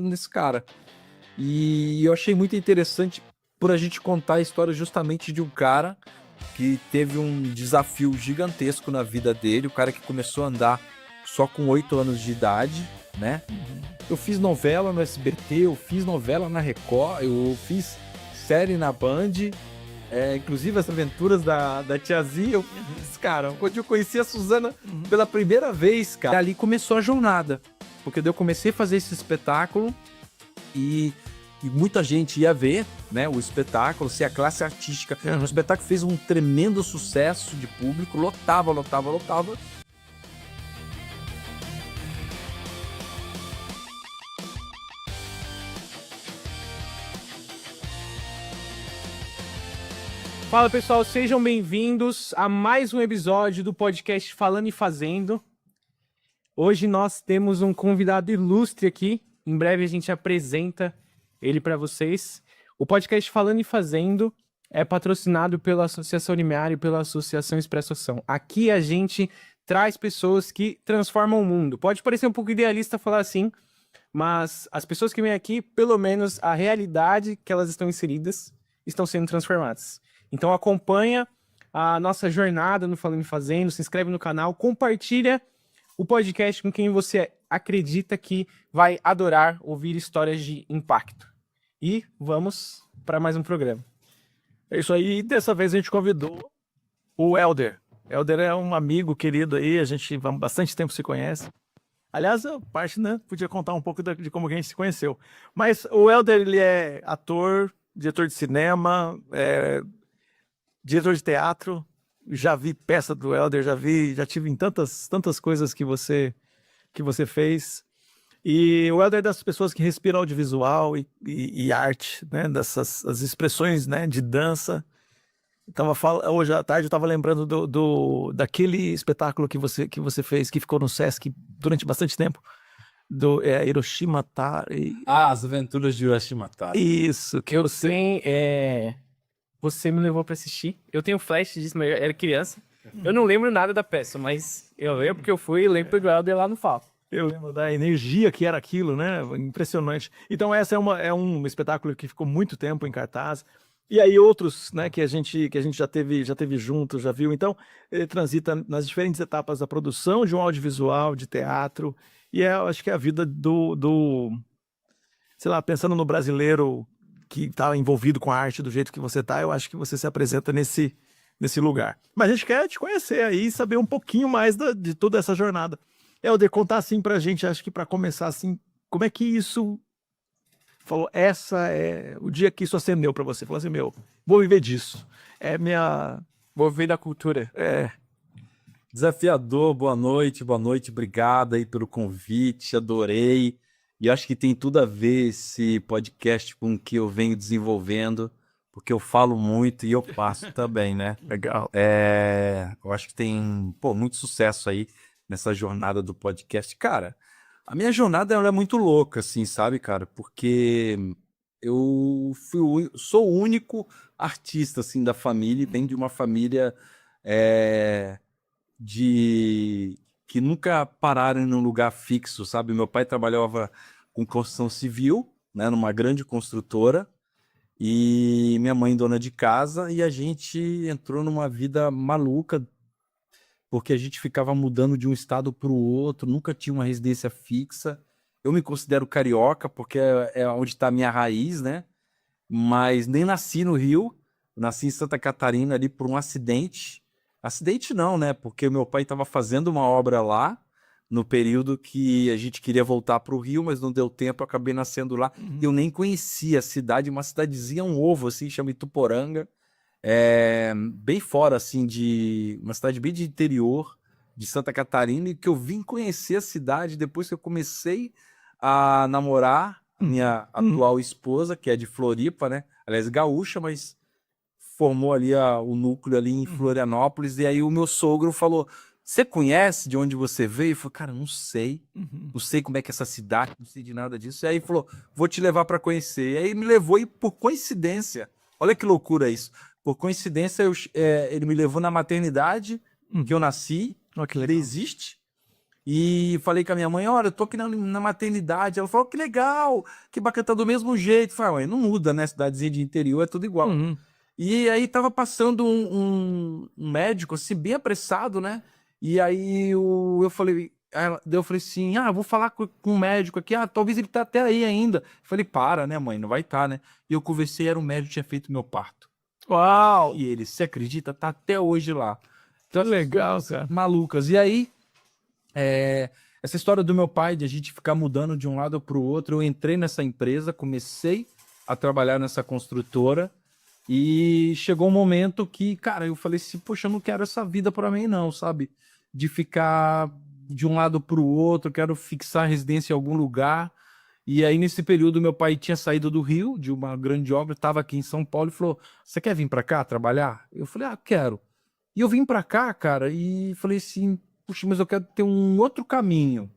nesse cara. E eu achei muito interessante por a gente contar a história justamente de um cara que teve um desafio gigantesco na vida dele, o cara que começou a andar só com 8 anos de idade, né? Eu fiz novela no SBT, eu fiz novela na Record, eu fiz série na Band, inclusive as aventuras da Tiazinha, eu fiz, cara, quando eu conheci a Suzana pela primeira vez, cara, ali começou a jornada, porque daí eu comecei a fazer esse espetáculo e muita gente ia ver, né, o espetáculo, se a classe artística, o espetáculo fez um tremendo sucesso de público, lotava. Fala pessoal, sejam bem-vindos a mais um episódio do podcast Falando e Fazendo. Hoje nós temos um convidado ilustre aqui, em breve a gente apresenta ele para vocês. O podcast Falando e Fazendo é patrocinado pela Associação Limiar e pela Associação Expresso Ação. Aqui a gente traz pessoas que transformam o mundo. Pode parecer um pouco idealista falar assim, mas as pessoas que vêm aqui, pelo menos a realidade que elas estão inseridas, estão sendo transformadas. Então acompanha a nossa jornada no Falando e Fazendo, se inscreve no canal, compartilha o podcast com quem você acredita que vai adorar ouvir histórias de impacto. E vamos para mais um programa. É isso aí, dessa vez a gente convidou o Helder. Helder é um amigo querido aí, a gente há bastante tempo se conhece. Aliás, a parte, né, podia contar um pouco de como a gente se conheceu. Mas o Helder, ele é ator, diretor de cinema, diretor de teatro. Já vi peça do Helder, já tive em tantas coisas que você fez. E o Helder é das pessoas que respiram audiovisual e arte, né? As expressões, né, de dança. Hoje à tarde eu estava lembrando daquele espetáculo que você fez, que ficou no Sesc durante bastante tempo, do Hiroshima Tari. As aventuras de Hiroshima Tari. Isso, que Eu tenho, você me levou para assistir. Eu tenho flash disso, mas eu era criança. Eu não lembro nada da peça, mas eu lembro porque eu fui e lembro do Helder lá no palco. Eu lembro da energia que era aquilo, né? Impressionante. Então essa é um espetáculo que ficou muito tempo em cartaz. E aí outros, né, que a gente já teve junto, já viu. Então ele transita nas diferentes etapas da produção de um audiovisual, de teatro. E eu acho que é a vida sei lá, pensando no brasileiro que está envolvido com a arte do jeito que você está, eu acho que você se apresenta nesse lugar. Mas a gente quer te conhecer aí e saber um pouquinho mais de toda essa jornada. Helder, contar assim pra gente, acho que pra começar assim, como é que isso falou, essa é o dia que isso acendeu pra você, falou assim, vou viver disso, Vou viver da cultura. Desafiador, boa noite, obrigado aí pelo convite, adorei. E acho que tem tudo a ver esse podcast com o que eu venho desenvolvendo, porque eu falo muito e eu faço também, né? Legal. Eu acho que tem, muito sucesso aí nessa jornada do podcast. Cara, a minha jornada ela é muito louca, assim, sabe, cara? Porque eu sou o único artista, assim, da família, e venho de uma família que nunca pararam em um lugar fixo, sabe? Meu pai trabalhava com construção civil, né, numa grande construtora, e minha mãe dona de casa, e a gente entrou numa vida maluca, porque a gente ficava mudando de um estado para o outro, nunca tinha uma residência fixa. Eu me considero carioca, porque é onde está a minha raiz, né? Mas nem nasci no Rio, nasci em Santa Catarina ali por um acidente. Acidente não, né? Porque meu pai estava fazendo uma obra lá, no período que a gente queria voltar para o Rio, mas não deu tempo, eu acabei nascendo lá. Eu nem conhecia a cidade, uma cidadezinha, um ovo, assim, chama Ituporanga. Bem fora, assim, de uma cidade bem de interior de Santa Catarina, e que eu vim conhecer a cidade depois que eu comecei a namorar minha atual esposa, que é de Floripa, né? Aliás, gaúcha, mas formou ali o núcleo ali em Florianópolis, e aí o meu sogro falou, você conhece de onde você veio? Eu falei, cara, não sei. Não sei como é que é essa cidade, não sei de nada disso. E aí falou, vou te levar para conhecer. E aí me levou, e por coincidência, olha que loucura isso, por coincidência ele me levou na maternidade que eu nasci, Oh, que ainda legal. existe, E falei com a minha mãe, olha, eu tô aqui na maternidade. Ela falou, que legal, que bacana, tá do mesmo jeito. Eu falei, mãe, não muda, né? Cidadezinha de interior é tudo igual. Uhum. E aí tava passando um médico, assim, bem apressado, né? E aí eu falei, daí eu falei assim, eu vou falar com o médico aqui, talvez ele tá até aí ainda. Eu falei, para, né, mãe, não vai estar, né? E eu conversei, era o médico que tinha feito meu parto. Uau! E ele, você acredita, tá até hoje lá. Que legal, cara. Malucas. E aí, essa história do meu pai, de a gente ficar mudando de um lado para o outro, eu entrei nessa empresa, comecei a trabalhar nessa construtora e chegou um momento que, cara, eu falei assim, poxa, eu não quero essa vida para mim não, sabe? De ficar de um lado para o outro, quero fixar a residência em algum lugar. E aí, nesse período, meu pai tinha saído do Rio, de uma grande obra, estava aqui em São Paulo e falou, você quer vir para cá trabalhar? Eu falei, quero. E eu vim para cá, cara, e falei assim, puxa, mas eu quero ter um outro caminho.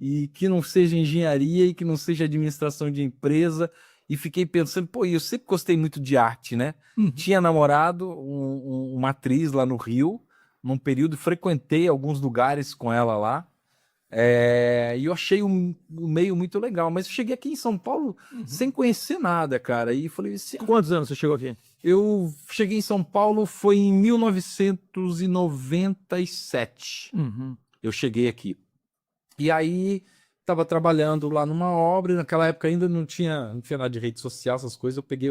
E que não seja engenharia e que não seja administração de empresa. E fiquei pensando, pô, eu sempre gostei muito de arte, né? Uhum. Tinha namorado uma atriz lá no Rio, num período, frequentei alguns lugares com ela lá. E eu achei o meio muito legal, mas eu cheguei aqui em São Paulo sem conhecer nada, cara. E falei assim, Quantos anos você chegou aqui? eu cheguei em São Paulo foi em 1997. Uhum. Eu cheguei aqui. E aí estava trabalhando lá numa obra, e naquela época ainda não tinha nada de rede social, essas coisas. Eu peguei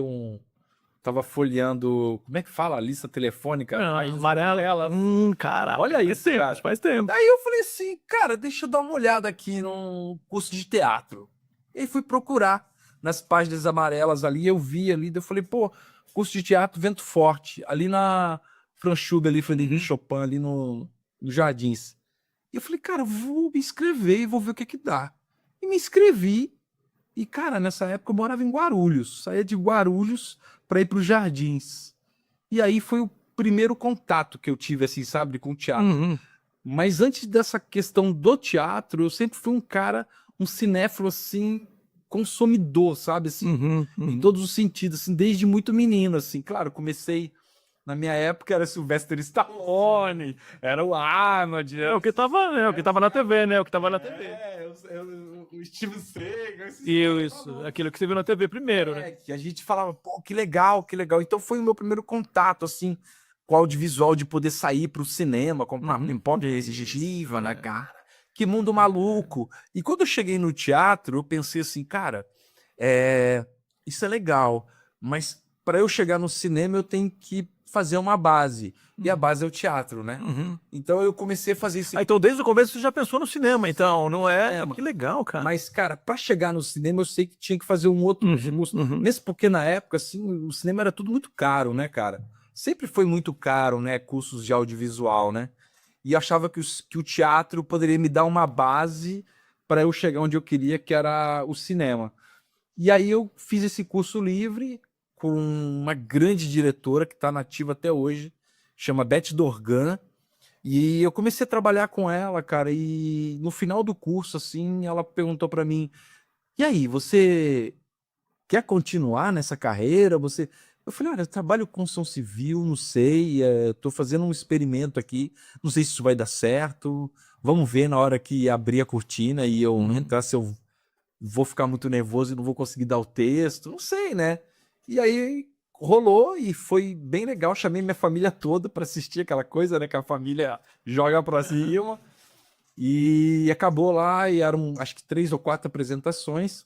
tava folheando, como é que fala? A lista telefônica. Amarela, ela. Cara, olha isso, cara. Faz tempo. Daí eu falei assim, cara, deixa eu dar uma olhada aqui num curso de teatro. E aí fui procurar nas páginas amarelas ali, eu vi ali, daí eu falei, pô, curso de teatro Vento Forte, ali na Franchube, ali, Frederico Chopin, ali no Jardins. E eu falei, cara, vou me inscrever e vou ver o que que dá. E me inscrevi. E, cara, nessa época eu morava em Guarulhos. Saía de Guarulhos para ir para os Jardins. E aí foi o primeiro contato que eu tive, assim, sabe, com o teatro. Uhum. Mas antes dessa questão do teatro, eu sempre fui um cara, um cinéfilo, assim, consumidor, sabe, assim, em todos os sentidos, assim, desde muito menino, assim. Claro, comecei... Na minha época era Sylvester Stallone, era o Arnold. O que tava na TV, né? O que tava na TV. O Steve Seagal. Isso, aquilo que você viu na TV primeiro, né? Que a gente falava, pô, que legal, que legal. Então foi o meu primeiro contato, assim, com o audiovisual, de poder sair pro cinema, comprar uma pipoca exigiva, né, cara? Que mundo maluco. E quando eu cheguei no teatro, eu pensei assim, cara, isso é legal, mas para eu chegar no cinema eu tenho que fazer uma base. E a base é o teatro, né? Então eu comecei a fazer isso. Então desde o começo você já pensou no cinema, então, não é? Que legal, cara. Mas, cara, para chegar no cinema eu sei que tinha que fazer um outro curso. Mesmo porque na época, assim, o cinema era tudo muito caro, né, cara? Sempre foi muito caro, né? Cursos de audiovisual, né? E eu achava que o teatro poderia me dar uma base para eu chegar onde eu queria, que era o cinema. E aí eu fiz esse curso livre com uma grande diretora que está nativa até hoje, chama Beth Dorgan, e eu comecei a trabalhar com ela, cara, e no final do curso, assim, ela perguntou para mim, e aí, você quer continuar nessa carreira? Eu falei, olha, eu trabalho com construção civil, não sei, tô fazendo um experimento aqui, não sei se isso vai dar certo, vamos ver na hora que abrir a cortina e eu entrar, se eu vou ficar muito nervoso e não vou conseguir dar o texto, não sei, né? E aí rolou e foi bem legal. Chamei minha família toda para assistir aquela coisa, né? Que a família joga para cima. E acabou lá e eram acho que 3 ou 4 apresentações.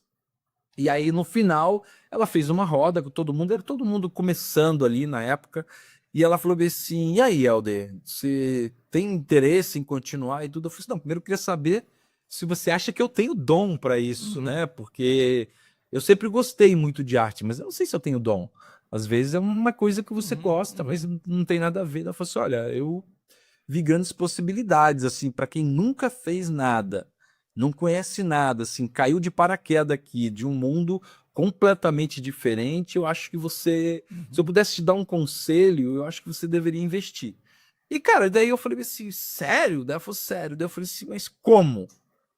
E aí no final ela fez uma roda com todo mundo. Era todo mundo começando ali na época. E ela falou assim, e aí, Helder, você tem interesse em continuar e tudo? Eu falei assim, não, primeiro eu queria saber se você acha que eu tenho dom para isso, né? Porque... eu sempre gostei muito de arte, mas eu não sei se eu tenho dom. Às vezes é uma coisa que você gosta, mas não tem nada a ver. Ela falou assim, olha, eu vi grandes possibilidades, assim, para quem nunca fez nada, não conhece nada, assim, caiu de paraquedas aqui, de um mundo completamente diferente, eu acho que você... se eu pudesse te dar um conselho, eu acho que você deveria investir. E, cara, daí eu falei assim, sério? Daí ela falou, sério. Daí eu falei assim, mas como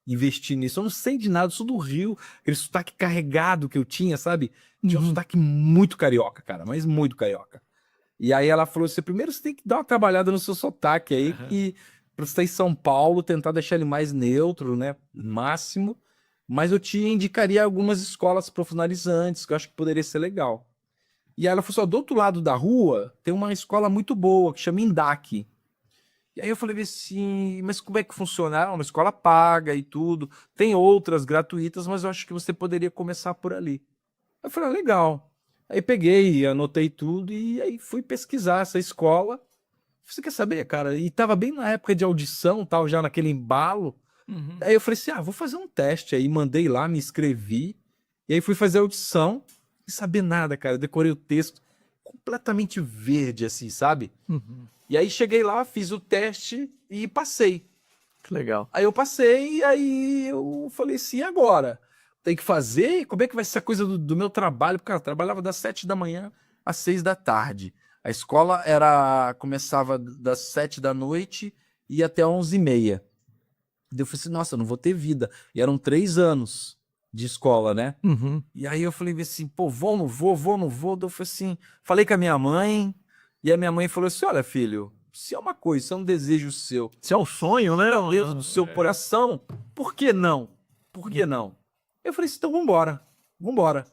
investir nisso? Eu não sei de nada, eu sou do Rio, aquele sotaque carregado que eu tinha, sabe? Tinha um sotaque muito carioca, cara, mas muito carioca. E aí ela falou assim, primeiro você tem que dar uma trabalhada no seu sotaque aí, que para estar em São Paulo, tentar deixar ele mais neutro, né? Máximo. Mas eu te indicaria algumas escolas profissionalizantes, que eu acho que poderia ser legal. E aí ela falou assim, ó, do outro lado da rua tem uma escola muito boa, que chama Indac. E aí eu falei assim, mas como é que funciona? É uma escola paga e tudo. Tem outras gratuitas, mas eu acho que você poderia começar por ali. Aí eu falei, legal. Aí peguei, anotei tudo e aí fui pesquisar essa escola. Você quer saber, cara? E tava bem na época de audição, tal, já naquele embalo. Uhum. Aí eu falei assim, vou fazer um teste aí. Mandei lá, me inscrevi. E aí fui fazer a audição. Sem saber nada, cara. Eu decorei o texto completamente verde, assim, sabe? Uhum. E aí cheguei lá, fiz o teste e passei. Que legal. Aí eu passei, e aí eu falei assim, e agora? Tem que fazer? Como é que vai ser a coisa do meu trabalho? Porque eu trabalhava das 7 da manhã às 6 da tarde. A escola começava das 7 da noite e ia até 11h30. Daí eu falei assim, nossa, eu não vou ter vida. E eram 3 anos de escola, né? Uhum. E aí eu falei assim, pô, vou, não vou, vou, não vou. Daí eu falei assim, falei com a minha mãe, e a minha mãe falou assim, olha, filho, se é uma coisa, se é um desejo seu, Isso é um sonho, né? Deus do seu coração, por que não? Por que não? Eu falei assim, então vambora, vambora.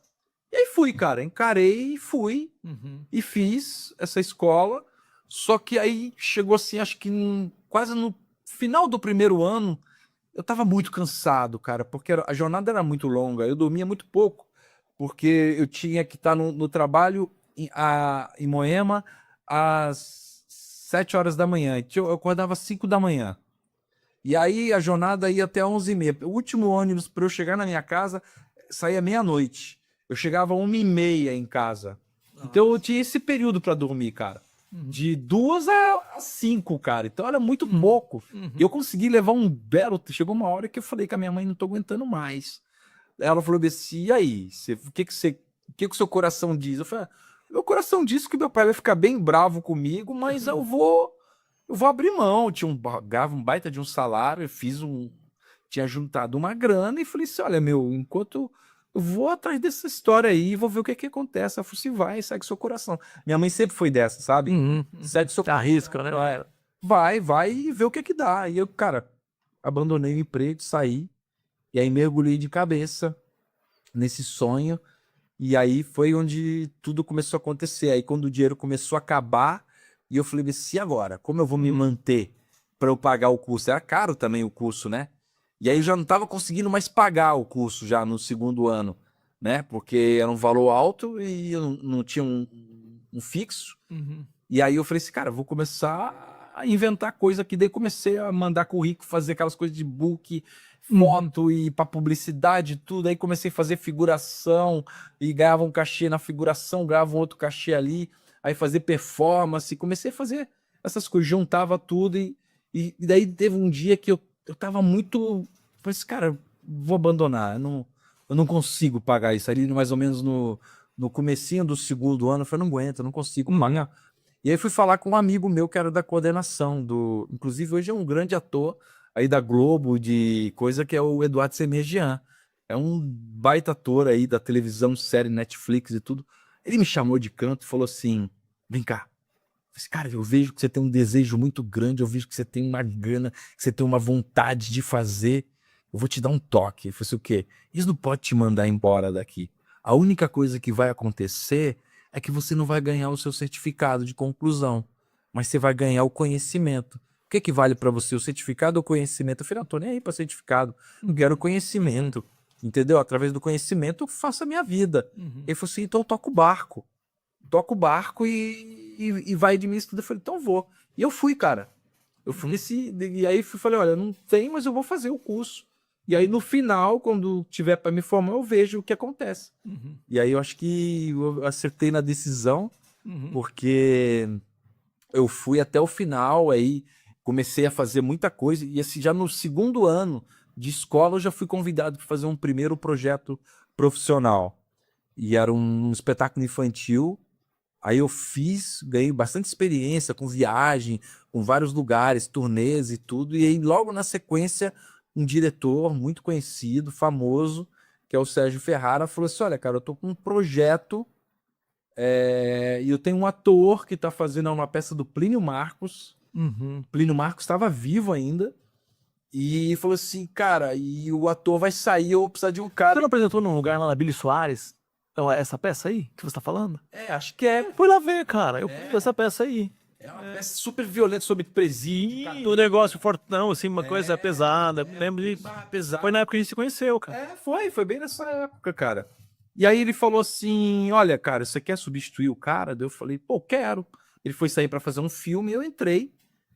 E aí fui, cara, encarei e fui, Uhum. e fiz essa escola, só que aí chegou assim, acho que quase no final do primeiro ano, eu tava muito cansado, cara, porque a jornada era muito longa, eu dormia muito pouco, porque eu tinha que estar no trabalho em Moema às 7 horas da manhã. Então, eu acordava às 5 da manhã. E aí a jornada ia até 11h30. O último ônibus para eu chegar na minha casa saía meia-noite. Eu chegava 1h30 em casa. Então eu tinha esse período para dormir, cara. De 2 a 5, cara. Então era muito pouco. E eu consegui levar um belo. Chegou uma hora que eu falei com a minha mãe, não tô aguentando mais. Ela falou assim: e aí? O que o seu coração diz? Eu falei: meu coração diz que meu pai vai ficar bem bravo comigo, mas eu vou abrir mão. Ganhava um baita de um salário, tinha juntado uma grana e falei assim: olha, meu, enquanto eu vou atrás dessa história aí, vou ver o que que acontece. Ela falou assim: vai, segue seu coração. Minha mãe sempre foi dessa, sabe? Uhum. Segue seu Arrisca, né? vai e vê o que que dá. E eu, cara, abandonei o emprego, saí, e aí mergulhei de cabeça nesse sonho, e aí foi onde tudo começou a acontecer. Aí quando o dinheiro começou a acabar, e eu falei assim, e agora? Como eu vou me manter para eu pagar o curso? Era caro também o curso, né? E aí eu já não estava conseguindo mais pagar o curso já no segundo ano, né? Porque era um valor alto e eu não tinha um fixo. Uhum. E aí eu falei assim, cara, eu vou começar a inventar coisa aqui. Daí comecei a mandar currículo, fazer aquelas coisas de book, foto e para publicidade e tudo. Aí comecei a fazer figuração e ganhava um cachê na figuração, ganhava um outro cachê ali. Aí fazer performance, comecei a fazer essas coisas, juntava tudo e daí teve um dia que eu tava muito... Falei assim, cara, vou abandonar, eu não consigo pagar isso. Ali mais ou menos no comecinho do segundo ano, eu falei, não aguento, eu não consigo pagar. E aí fui falar com um amigo meu que era da coordenação, inclusive hoje é um grande ator aí da Globo, de coisa, que é o Eduardo Semerjian. É um baita ator aí da televisão, série, Netflix e tudo. Ele me chamou de canto e falou assim, vem cá. Eu falei, cara, eu vejo que você tem um desejo muito grande, eu vejo que você tem uma gana, que você tem uma vontade de fazer. Eu vou te dar um toque. Eu falei assim, o quê? Isso não pode te mandar embora daqui. A única coisa que vai acontecer é que você não vai ganhar o seu certificado de conclusão, mas você vai ganhar o conhecimento. O que que vale para você, o certificado ou o conhecimento? Eu falei, não tô nem aí para certificado, eu quero conhecimento, entendeu? Através do conhecimento eu faço a minha vida. Ele falou assim, então toca o barco e vai de mim tudo. Eu falei, então vou. E eu fui, cara. Eu fui e aí falei, olha, não tem, mas eu vou fazer o curso. E aí no final, quando tiver para me formar, eu vejo o que acontece. E aí eu acho que eu acertei na decisão, porque eu fui até o final, aí comecei a fazer muita coisa, e assim, já no segundo ano de escola eu já fui convidado para fazer um primeiro projeto profissional. E era um espetáculo infantil. Aí eu fiz, ganhei bastante experiência com viagem, com vários lugares, turnês e tudo. E aí logo na sequência, um diretor muito conhecido, famoso, que é o Sérgio Ferrara, falou assim, olha, cara, eu tô com um projeto e eu tenho um ator que tá fazendo uma peça do Plínio Marcos, Plínio Marcos estava vivo ainda. E falou assim, cara, e o ator vai sair, eu vou precisar de um Você cara. não apresentou num lugar lá na Billy Soares? Então, essa peça aí que você tá falando? Acho que é. Fui lá ver, cara. Eu vi essa peça aí. É uma peça super violenta sobre presídio. E o negócio fortão, assim, uma coisa pesada. Lembro de. Pesado. Foi na época que a gente se conheceu, cara. Foi bem nessa época, cara. E aí ele falou assim, olha, cara, você quer substituir o cara? Daí eu falei, pô, quero. Ele foi sair pra fazer um filme e eu entrei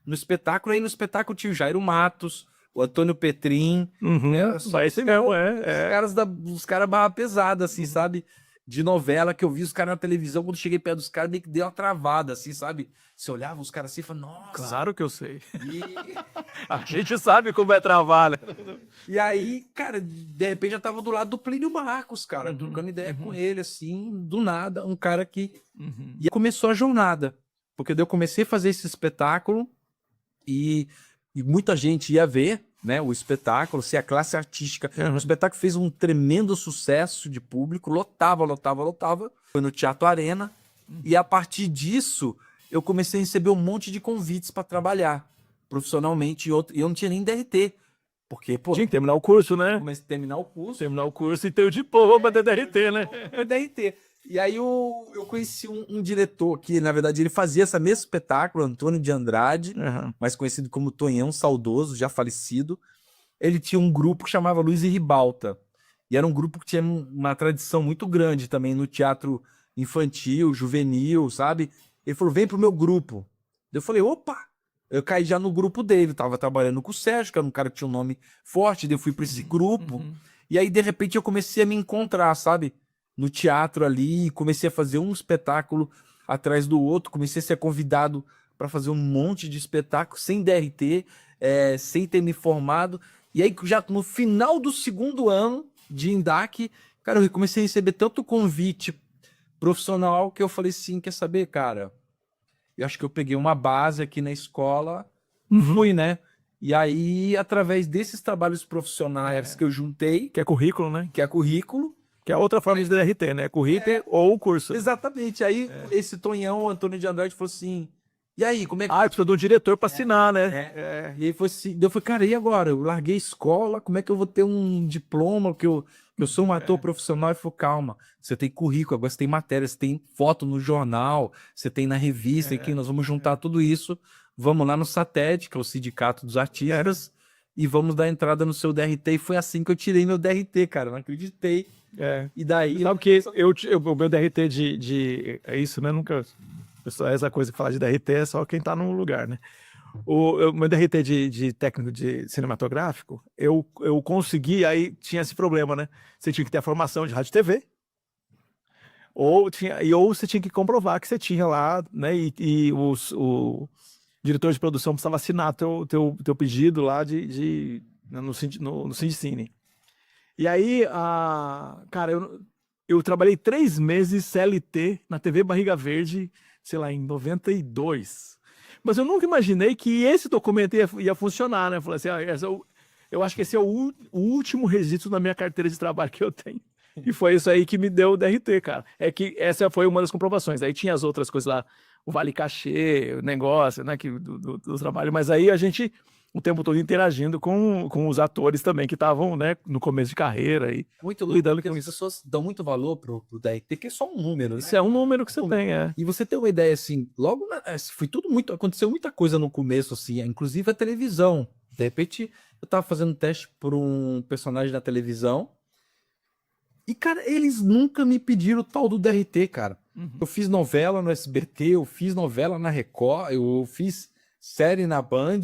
no espetáculo. Aí no espetáculo tinha o Jairo Matos, o Antônio Petrin. Vai ser mesmo, Os caras barra pesada, assim, sabe? De novela que eu vi os caras na televisão, quando cheguei perto dos caras, meio que deu uma travada, assim, sabe? Você olhava os caras assim e falava, nossa. Claro que eu sei. E... A gente sabe como é travar, né? E aí, cara, de repente já tava do lado do Plínio Marcos, cara, trocando ideia com ele, assim, do nada, um cara que... E começou a jornada, porque daí eu comecei a fazer esse espetáculo e muita gente ia ver, né, o espetáculo, se a classe artística... O espetáculo fez um tremendo sucesso de público, lotava. Foi no Teatro Arena, e a partir disso eu comecei a receber um monte de convites para trabalhar profissionalmente, e eu não tinha nem DRT. Porque, pô, Tinha que terminar o curso, né? comecei a terminar o curso. Terminar o curso e ter o diploma da DRT, né? DRT. E aí eu conheci um diretor que, na verdade, ele fazia esse mesmo espetáculo, Antônio de Andrade, mais conhecido como Tonhão Saudoso, já falecido. Ele tinha um grupo que chamava Luiz e Ribalta. E era um grupo que tinha uma tradição muito grande também no teatro infantil, juvenil, sabe? Ele falou, vem pro meu grupo. Eu falei, opa! Eu caí já no grupo dele, tava trabalhando com o Sérgio, que era um cara que tinha um nome forte, daí eu fui para esse grupo, e aí de repente eu comecei a me encontrar, sabe? No teatro ali, comecei a fazer um espetáculo atrás do outro, comecei a ser convidado para fazer um monte de espetáculo sem DRT, sem ter me formado, e aí já no final do segundo ano de INDAC, cara, eu comecei a receber tanto convite profissional que eu falei assim, quer saber, cara? Eu acho que eu peguei uma base aqui na escola, fui, né? E aí, através desses trabalhos profissionais que eu juntei, Que é currículo, né? que é currículo, Que é outra forma de DRT, né? Currículo ou curso. exatamente. Aí, esse Tonhão, Antônio de Andrade, falou assim, e aí, como é que... Ah, precisa de um diretor para assinar, né? E aí foi assim, eu falei, cara, e agora? Eu larguei a escola, como é que eu vou ter um diploma, que eu sou um ator profissional? Ele falou, calma, você tem currículo, agora você tem matéria, você tem foto no jornal, você tem na revista, aqui nós vamos juntar tudo isso, vamos lá no SATED, que é o Sindicato dos Artistas, e vamos dar entrada no seu DRT, e foi assim que eu tirei meu DRT, cara, não acreditei. E daí... Sabe que o meu DRT é isso, né? Nunca... Essa coisa que falar de DRT é só quem tá no lugar, né? O meu DRT de técnico de cinematográfico, eu consegui, aí tinha esse problema, né? Você tinha que ter a formação de rádio e TV, ou você tinha que comprovar que você tinha lá, né? E o diretor de produção precisava assinar teu pedido lá no Sindicine. E aí, cara, eu trabalhei 3 meses CLT na TV Barriga Verde, sei lá, em 92. Mas eu nunca imaginei que esse documento ia funcionar, né? Eu falei assim, eu acho que esse é o último registro na minha carteira de trabalho que eu tenho. E foi isso aí que me deu o DRT, cara. É que essa foi uma das comprovações. Aí tinha as outras coisas lá, o vale cachê, o negócio, né, do trabalho. Mas aí a gente, o tempo todo interagindo com os atores também que estavam, né, no começo de carreira e Muito louco, lidando porque com as isso. pessoas dão muito valor pro DRT, que é só um número, né? Isso é um número que você tem, E você tem uma ideia, assim, foi tudo muito, aconteceu muita coisa no começo, assim, inclusive a televisão. De repente, eu tava fazendo teste por um personagem da televisão e, cara, eles nunca me pediram o tal do DRT, cara. Eu fiz novela no SBT, eu fiz novela na Record, eu fiz série na Band,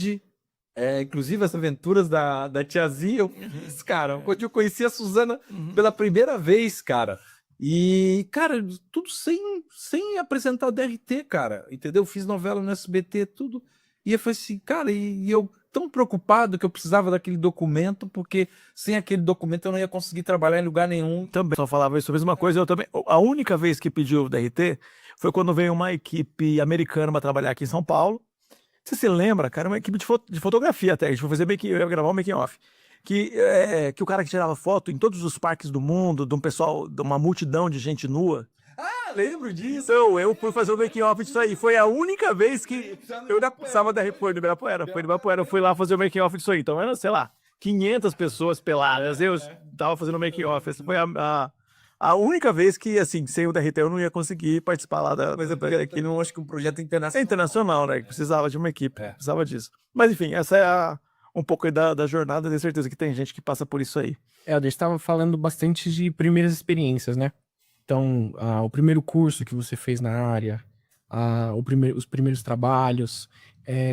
inclusive as aventuras da Tiazinha, eu fiz, cara, quando eu conheci a Suzana pela primeira vez, cara. E, cara, tudo sem apresentar o DRT, cara, entendeu? Eu fiz novela no SBT, tudo. E eu falei assim, cara, e eu tão preocupado que eu precisava daquele documento, porque sem aquele documento eu não ia conseguir trabalhar em lugar nenhum. Também só falava isso, a mesma coisa. Eu também. A única vez que pediu o DRT foi quando veio uma equipe americana para trabalhar aqui em São Paulo. Você se lembra, cara? Uma equipe de fotografia até. A gente foi fazer eu ia gravar um making off. Que o cara que tirava foto em todos os parques do mundo, de um pessoal, de uma multidão de gente nua. Lembro disso. Então, eu fui fazer o making off disso aí. Foi a única vez que eu ainda precisava da foi no Ibirapuera. Eu fui lá fazer o making off disso aí. Então, era, sei lá, 500 pessoas peladas. Eu tava fazendo o making off. Essa foi a única vez que, assim, sem o DRT eu não ia conseguir participar lá da... Mas é porque aqui não acho que um projeto internacional. É internacional, né? Precisava de uma equipe, precisava disso. Mas, enfim, essa é um pouco aí da jornada. Tenho certeza que tem gente que passa por isso aí. Helder, estava falando bastante de primeiras experiências, né? Então, o primeiro curso que você fez na área, os primeiros trabalhos.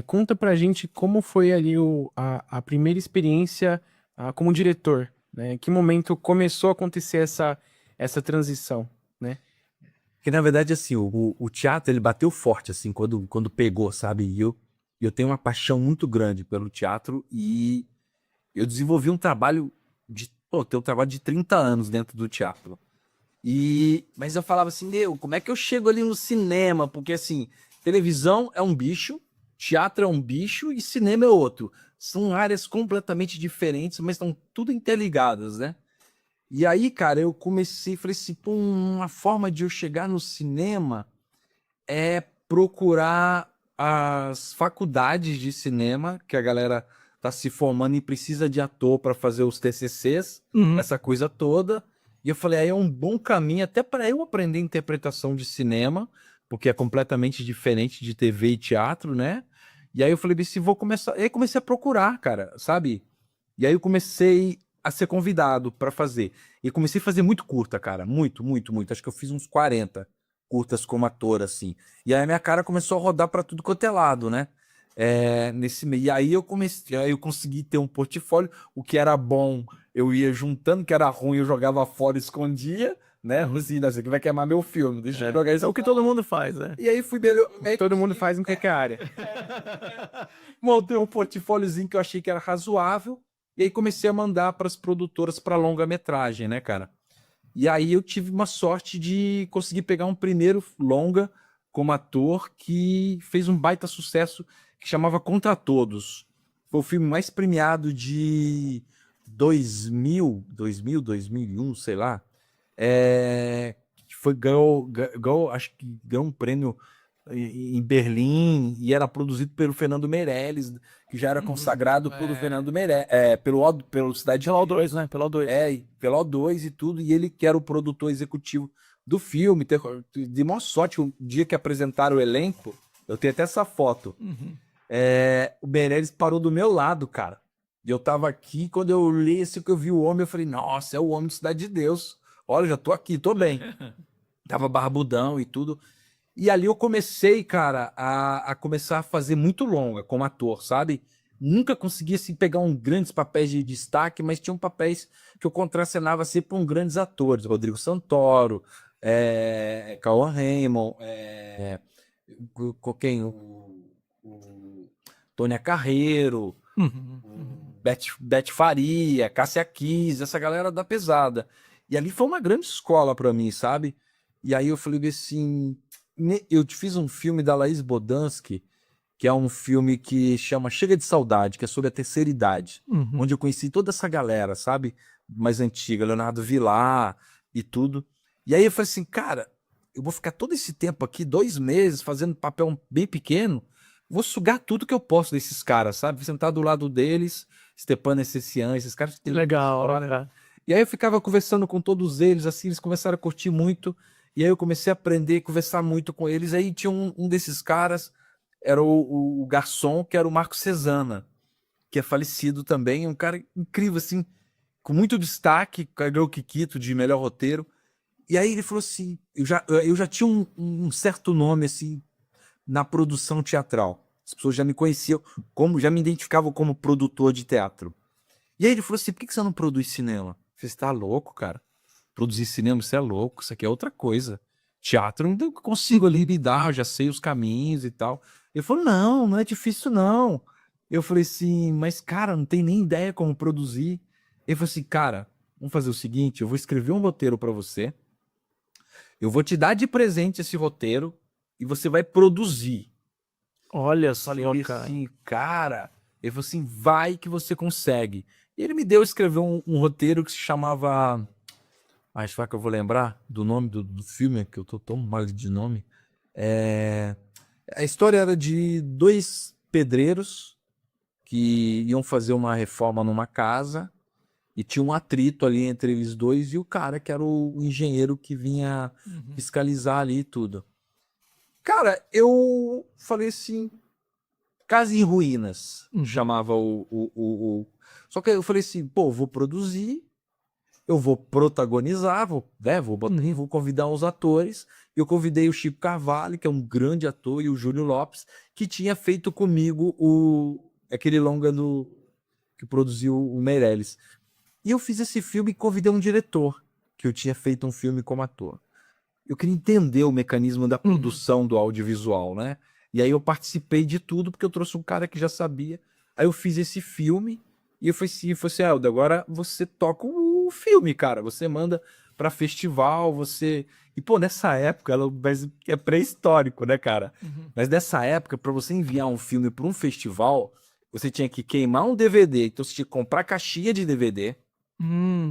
Conta pra gente como foi ali a primeira experiência como diretor, né? Em que momento começou a acontecer essa transição, né? Que na verdade, assim, o teatro ele bateu forte, assim, quando pegou, sabe? E eu tenho uma paixão muito grande pelo teatro e eu desenvolvi um trabalho tenho um trabalho de 30 anos dentro do teatro. Mas eu falava assim, como é que eu chego ali no cinema? Porque, assim, televisão é um bicho, teatro é um bicho e cinema é outro. São áreas completamente diferentes, mas estão tudo interligadas, né? E aí, cara, eu falei assim, pô, uma forma de eu chegar no cinema é procurar as faculdades de cinema, que a galera tá se formando e precisa de ator para fazer os TCCs, essa coisa toda. E eu falei, aí é um bom caminho até para eu aprender interpretação de cinema, porque é completamente diferente de TV e teatro, né? E aí eu falei, se vou começar... E aí comecei a procurar, cara, sabe? E aí eu comecei a ser convidado para fazer. E comecei a fazer muito curta, cara. Muito, muito, muito. Acho que eu fiz uns 40 curtas como ator, assim. E aí a minha cara começou a rodar para tudo quanto é lado, né? Nesse meio. E aí eu consegui ter um portfólio. O que era bom, eu ia juntando, o que era ruim, eu jogava fora e escondia, né? Assim, você que vai queimar meu filme, deixa eu jogar isso. É o que todo mundo faz, né? E aí fui melhor. Todo mundo faz em qualquer área. Montei um portfóliozinho que eu achei que era razoável. E aí comecei a mandar para as produtoras para longa-metragem, né, cara? E aí eu tive uma sorte de conseguir pegar um primeiro longa como ator que fez um baita sucesso que chamava Contra Todos. Foi o filme mais premiado de 2001, sei lá. Acho que ganhou um prêmio em Berlim e era produzido pelo Fernando Meirelles, que já era consagrado pelo Fernando Meirelles, pelo Cidade de Pelo O2, né? Pelo O2. pelo O2 e tudo, e ele que era o produtor executivo do filme. De maior sorte, o dia que apresentaram o elenco, eu tenho até essa foto. O Meirelles parou do meu lado, cara. E eu tava aqui, quando eu li esse que eu vi o homem, eu falei, nossa, é o homem do Cidade de Deus. Olha, já tô aqui, tô bem. Tava barbudão e tudo. E ali eu comecei, cara, a começar a fazer muito longa como ator, sabe? Nunca consegui assim, pegar grandes papéis de destaque, mas tinham papéis que eu contracenava sempre com grandes atores. Rodrigo Santoro, Cauã Raymond, quem? Tônia Carreiro, Beth Faria, Cássia Kiss, essa galera da pesada. E ali foi uma grande escola para mim, sabe? E aí eu falei assim, eu fiz um filme da Laís Bodansky, que é um filme que chama Chega de Saudade, que é sobre a terceira idade, onde eu conheci toda essa galera, sabe? Mais antiga, Leonardo Vilar e tudo. E aí eu falei assim, cara, eu vou ficar todo esse tempo aqui, 2 meses, fazendo papel bem pequeno, vou sugar tudo que eu posso desses caras, sabe? Sentar do lado deles, Stepan Essessian, esses caras. Legal, olha. E aí eu ficava conversando com todos eles, assim, eles começaram a curtir muito, e aí eu comecei a aprender, conversar muito com eles, aí tinha um desses caras, era o garçom, que era o Marco Cesana, que é falecido também, um cara incrível, assim, com muito destaque, ganhou o Kikito de melhor roteiro, e aí ele falou assim, eu já tinha um certo nome, assim, na produção teatral, as pessoas já me conheciam, já me identificavam como produtor de teatro. E aí ele falou assim, por que você não produz cinema? Eu falei, você tá louco, cara? Produzir cinema, isso é louco, isso aqui é outra coisa. Teatro, eu consigo ali lidar, eu já sei os caminhos e tal. Ele falou, não é difícil não. Eu falei assim, mas cara, não tem nem ideia como produzir. Ele falou assim, cara, vamos fazer o seguinte, eu vou escrever um roteiro para você, eu vou te dar de presente esse roteiro e você vai produzir. Olha só, Falei assim, cara, ele falou assim, vai que você consegue. E ele me deu escrever um roteiro que se chamava Acho que eu vou lembrar do nome do filme, que eu tô tão mal de nome. A história era de dois pedreiros que iam fazer uma reforma numa casa e tinha um atrito ali entre eles dois e o cara que era o engenheiro que vinha fiscalizar ali tudo. Cara, eu falei assim, Casa em Ruínas, chamava Só que eu falei assim, pô, vou produzir, eu vou protagonizar, vou convidar os atores. Eu convidei o Chico Carvalho, que é um grande ator, e o Júlio Lopes, que tinha feito comigo aquele longa que produziu o Meirelles. E eu fiz esse filme e convidei um diretor, que eu tinha feito um filme como ator. Eu queria entender o mecanismo da produção do audiovisual, né? E aí eu participei de tudo, porque eu trouxe um cara que já sabia. Aí eu fiz esse filme, e eu falei assim, Helder, agora você toca o filme, cara. Você manda pra festival, você... E, pô, nessa época, é pré-histórico, né, cara? Mas nessa época, pra você enviar um filme pra um festival, você tinha que queimar um DVD, então você tinha que comprar caixinha de DVD,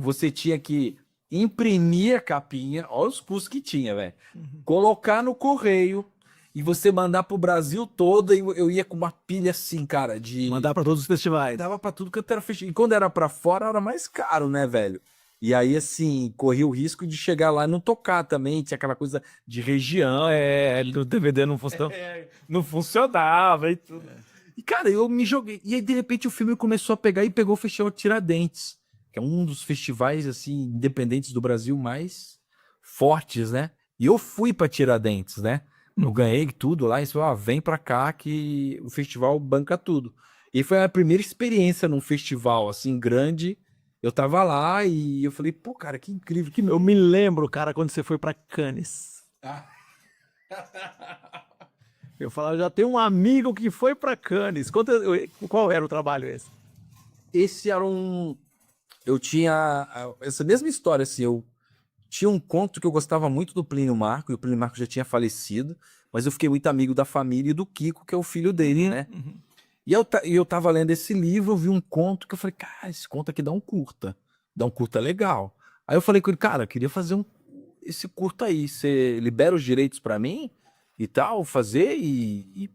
você tinha que imprimir a capinha, olha os custos que tinha, velho. Colocar no correio e você mandar pro Brasil todo. E eu ia com uma pilha assim, cara, de... Mandar pra todos os festivais. Dava pra tudo que era festival. E quando era pra fora, era mais caro, né, velho? E aí, assim, corria o risco de chegar lá e não tocar também. Tinha aquela coisa de região. Do DVD não funcionava. Não funcionava e tudo. E, cara, eu me joguei. E aí, de repente, o filme começou a pegar e pegou o Festival Tiradentes, que é um dos festivais, assim, independentes do Brasil mais fortes, né? E eu fui pra Tiradentes, né? Eu ganhei tudo lá e falei, vem pra cá que o festival banca tudo. E foi a primeira experiência num festival, assim, grande. Eu tava lá e eu falei, pô, cara, que incrível. Eu me lembro, cara, quando você foi pra Cannes. Eu falava, já tenho um amigo que foi pra Cannes. Qual era o trabalho esse? Esse era eu tinha essa mesma história, assim, eu tinha um conto que eu gostava muito do Plínio Marco, e o Plínio Marco já tinha falecido, mas eu fiquei muito amigo da família e do Kiko, que é o filho dele, né? E eu tava lendo esse livro, eu vi um conto que eu falei, cara, esse conto aqui dá um curta legal. Aí eu falei com ele, cara, eu queria fazer esse curta aí, você libera os direitos pra mim e tal, fazer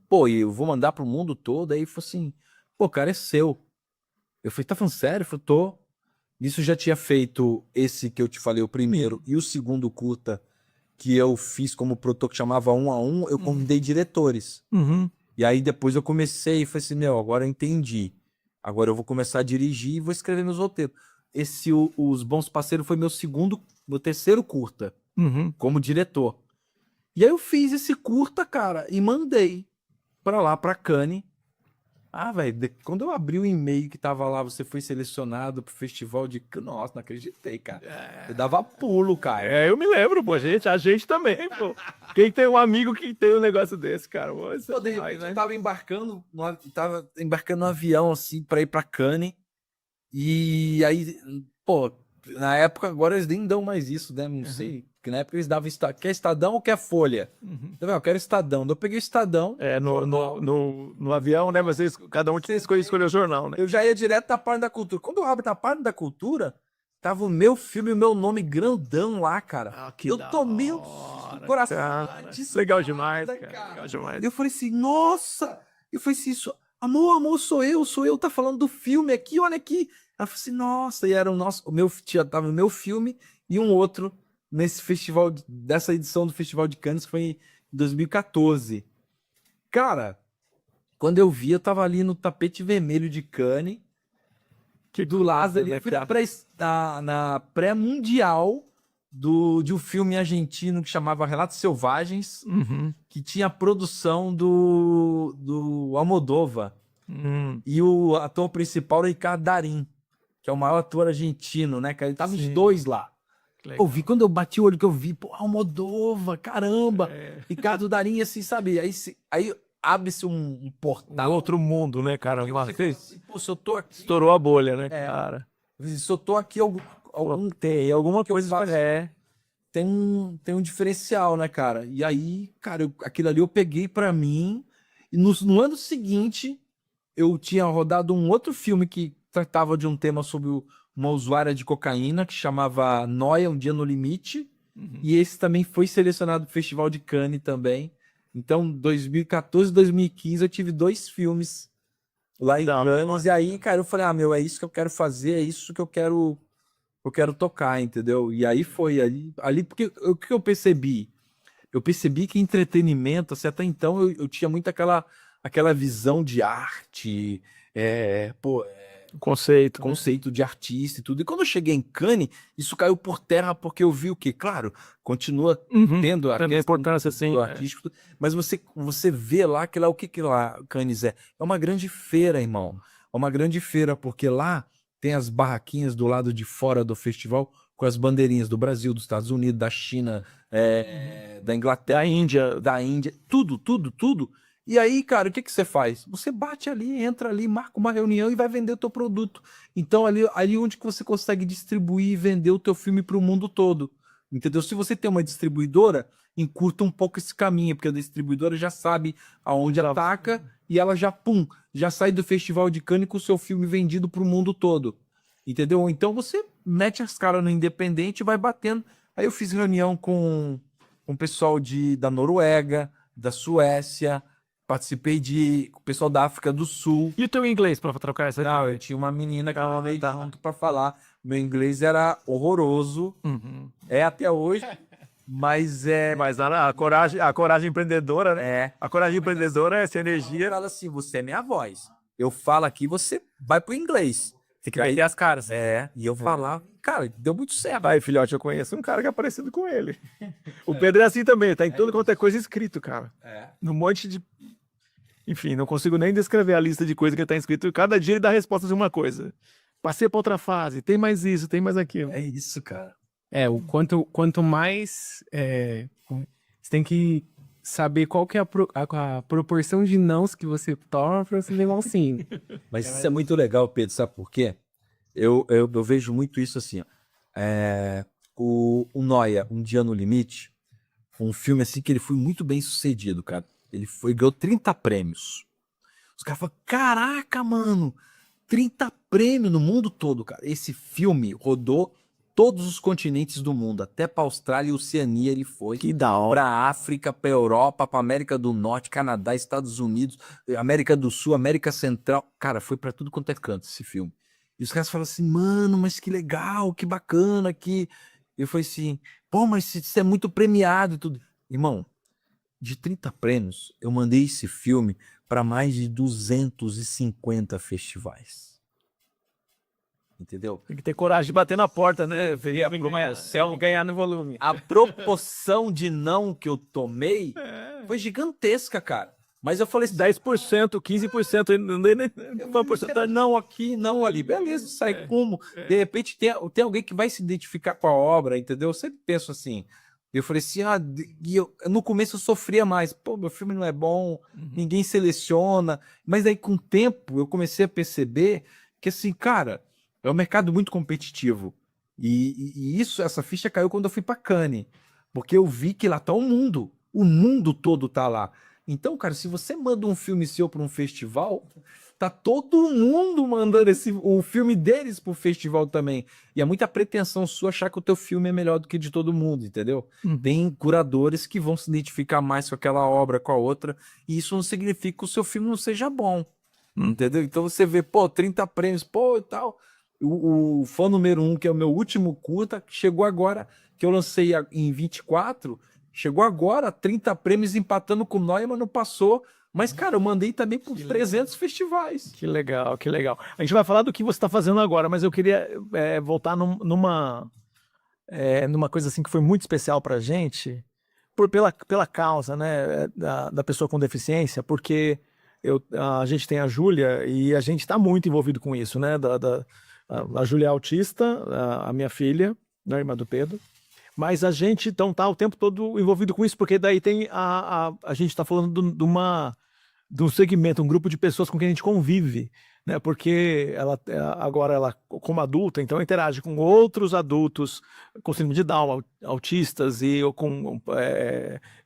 pô, eu vou mandar pro mundo todo. Aí ele falou assim, pô, cara, é seu. Eu falei, tá falando sério? Eu falei, tô. Nisso eu já tinha feito esse que eu te falei, o primeiro, e o segundo curta que eu fiz como produtor, que chamava 1 a 1, eu convidei diretores. E aí depois eu comecei e falei assim, agora eu entendi. Agora eu vou começar a dirigir e vou escrever meus roteiros. Os Bons Parceiros foi meu terceiro curta, como diretor. E aí eu fiz esse curta, cara, e mandei pra lá, pra Cannes. Velho, quando eu abri o e-mail que tava lá, você foi selecionado pro festival de... Nossa, não acreditei, cara. Eu dava pulo, cara. Eu me lembro, pô, a gente também, pô. Quem tem um amigo que tem um negócio desse, cara? Pô, de repente, eu tava embarcando no avião, assim, pra ir pra Cannes. E aí, pô, na época, agora eles nem dão mais isso, né? Não sei. Porque na época eles davam quer Estadão ou quer Folha? Eu quero Estadão. Eu peguei Estadão. No avião, né? Mas cada um tinha escolher o jornal, né? Eu já ia direto na página da cultura. Quando eu abro na página da cultura, tava o meu filme e o meu nome grandão lá, cara. Eu tomei o coração. Legal demais, cara. Legal demais. Eu falei assim, nossa! Eu falei assim, amor, sou eu, tá falando do filme aqui, olha aqui. Ela falou assim, nossa, e era tava o meu filme e um outro nesse festival, dessa edição do Festival de Cannes, que foi em 2014. Cara, quando eu vi, eu tava ali no tapete vermelho de Cannes, do Lázaro, ele na pré-mundial de um filme argentino que chamava Relatos Selvagens, que tinha a produção do Almodóvar. E o ator principal era o Ricardo Darín, que é o maior ator argentino, né, cara? Ele tava os dois lá. Eu vi, quando eu bati o olho que eu vi, pô, Almodóvar, caramba! Ricardo Darín, assim, sabe? Aí abre-se um portal. Outro mundo, né, cara? Pô, se eu tô aqui... Estourou a bolha, né, cara? Se eu tô aqui, alguma coisa... Tem um diferencial, né, cara? E aí, cara, aquilo ali eu peguei pra mim. E no ano seguinte, eu tinha rodado um outro filme que tratava de um tema sobre uma usuária de cocaína que chamava Noia, Um Dia no Limite. E esse também foi selecionado pro Festival de Cannes também. Então, 2014 e 2015 eu tive 2 filmes lá em Cannes. E aí, cara, eu falei, é isso que eu quero fazer, é isso que eu quero tocar, entendeu? E aí foi ali porque o que eu percebi? Eu percebi que entretenimento, assim, até então eu tinha muito aquela visão de arte, conceito de artista e tudo. E quando eu cheguei em Cannes, isso caiu por terra porque eu vi o quê? Claro, continua tendo a importância, assim, do artístico, mas você vê lá que lá o que lá Cannes é? É uma grande feira, irmão. É uma grande feira, porque lá tem as barraquinhas do lado de fora do festival com as bandeirinhas do Brasil, dos Estados Unidos, da China, da Inglaterra, da Índia, tudo. E aí, cara, o que você faz? Você bate ali, entra ali, marca uma reunião e vai vender o teu produto. Então, ali onde que você consegue distribuir e vender o teu filme para o mundo todo. Entendeu? Se você tem uma distribuidora, encurta um pouco esse caminho, porque a distribuidora já sabe aonde ataca e ela já sai do Festival de Cannes com o seu filme vendido para o mundo todo. Entendeu? Então você mete as caras no independente e vai batendo. Aí eu fiz reunião com o pessoal da Noruega, da Suécia, participei com o pessoal da África do Sul. E o teu inglês para trocar essa? Não, eu tinha uma menina que ela veio junto para falar. Meu inglês era horroroso, é até hoje, mas Mas a coragem empreendedora, né? A coragem empreendedora é essa energia. Fala assim, você é minha voz. Eu falo aqui, você vai pro inglês. Tem que meter as caras. E eu falar, cara, deu muito certo. Vai, filhote, eu conheço um cara que é parecido com ele. O Pedro é assim também, tá em tudo quanto é coisa escrito, cara. Num monte de... Enfim, não consigo nem descrever a lista de coisas que tá escrito. Cada dia ele dá a resposta de uma coisa. Passei pra outra fase, tem mais isso, tem mais aquilo. É isso, cara. O quanto mais... você tem que saber qual que é a proporção de nãos que você toma pra você levar um sim. Mas isso é muito legal, Pedro, sabe por quê? Eu vejo muito isso assim, ó. O Noia, Um Dia no Limite, foi um filme assim que ele foi muito bem sucedido, cara. Ele ganhou 30 prêmios. Os caras falaram, caraca, mano, 30 prêmios no mundo todo, cara. Esse filme rodou todos os continentes do mundo, até pra Austrália e Oceania ele foi. Que da hora. Pra África, pra Europa, pra América do Norte, Canadá, Estados Unidos, América do Sul, América Central. Cara, foi pra tudo quanto é canto esse filme. E os caras falam assim, mano, mas que legal, que bacana, que... Eu falei assim, pô, mas isso é muito premiado e tudo. Irmão, de 30 prêmios, eu mandei esse filme para mais de 250 festivais. Entendeu? Tem que ter coragem de bater na porta, né? Ganhar no volume. A proporção de não que eu tomei foi gigantesca, cara. Mas eu falei assim, 10%, 15%, uma porcentagem, não aqui, não ali. Beleza, sai como? De repente tem alguém que vai se identificar com a obra, entendeu? Eu sempre penso assim. Eu falei assim, no começo eu sofria mais. Pô, meu filme não é bom, ninguém seleciona. Mas aí com o tempo eu comecei a perceber que assim, cara, é um mercado muito competitivo. E essa ficha caiu quando eu fui para Cannes. Porque eu vi que lá tá o mundo todo tá lá. Então, cara, se você manda um filme seu para um festival, tá todo mundo mandando o filme deles pro festival também. E é muita pretensão sua achar que o teu filme é melhor do que de todo mundo, entendeu? Tem curadores que vão se identificar mais com aquela obra, com a outra, e isso não significa que o seu filme não seja bom, entendeu? Então você vê, 30 prêmios, e tal. O Fã Número 1, que é o meu último curta, que chegou agora, que eu lancei em 24, chegou agora, 30 prêmios empatando com o Neumann, não passou. Mas, cara, eu mandei também por 300 festivais. Que legal, que legal. A gente vai falar do que você está fazendo agora, mas eu queria voltar numa coisa assim que foi muito especial pra gente, pela causa, né, da pessoa com deficiência, porque a gente tem a Júlia e a gente está muito envolvido com isso, né? A Júlia é autista, a minha filha, né, irmã do Pedro. Mas a gente então tá o tempo todo envolvido com isso, porque daí tem a gente está falando de um segmento, um grupo de pessoas com quem a gente convive, né? Porque agora ela, como adulta, então interage com outros adultos com síndrome de Down, autistas e com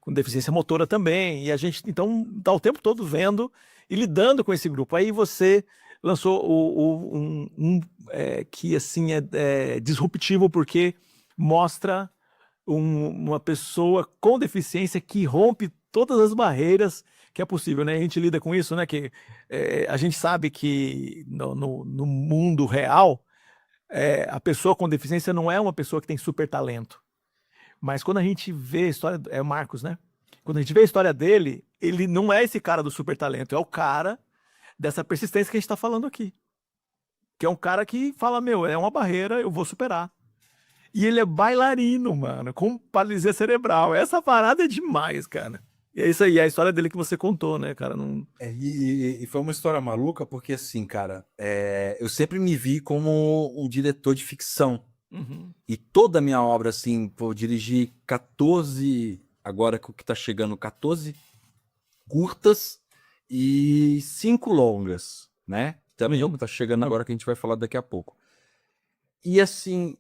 deficiência motora também. E a gente então tá o tempo todo vendo e lidando com esse grupo. Aí você lançou que assim é disruptivo porque mostra uma pessoa com deficiência que rompe todas as barreiras que é possível, né? A gente lida com isso, né? Que a gente sabe que no mundo real a pessoa com deficiência não é uma pessoa que tem super talento. Mas quando a gente vê a história, é o Marcos, né? Quando a gente vê a história dele, ele não é esse cara do super talento, é o cara dessa persistência que a gente tá falando aqui. Que é um cara que fala, meu, é uma barreira, eu vou superar. E ele é bailarino, mano, com paralisia cerebral. Essa parada é demais, cara. E é isso aí, é a história dele que você contou, né, cara? Não... E foi uma história maluca, porque assim, cara, eu sempre me vi como um diretor de ficção. Uhum. E toda a minha obra, assim, vou dirigir 14, agora que tá chegando 14 curtas e 5 longas, né? Também tá chegando agora que a gente vai falar daqui a pouco. E assim,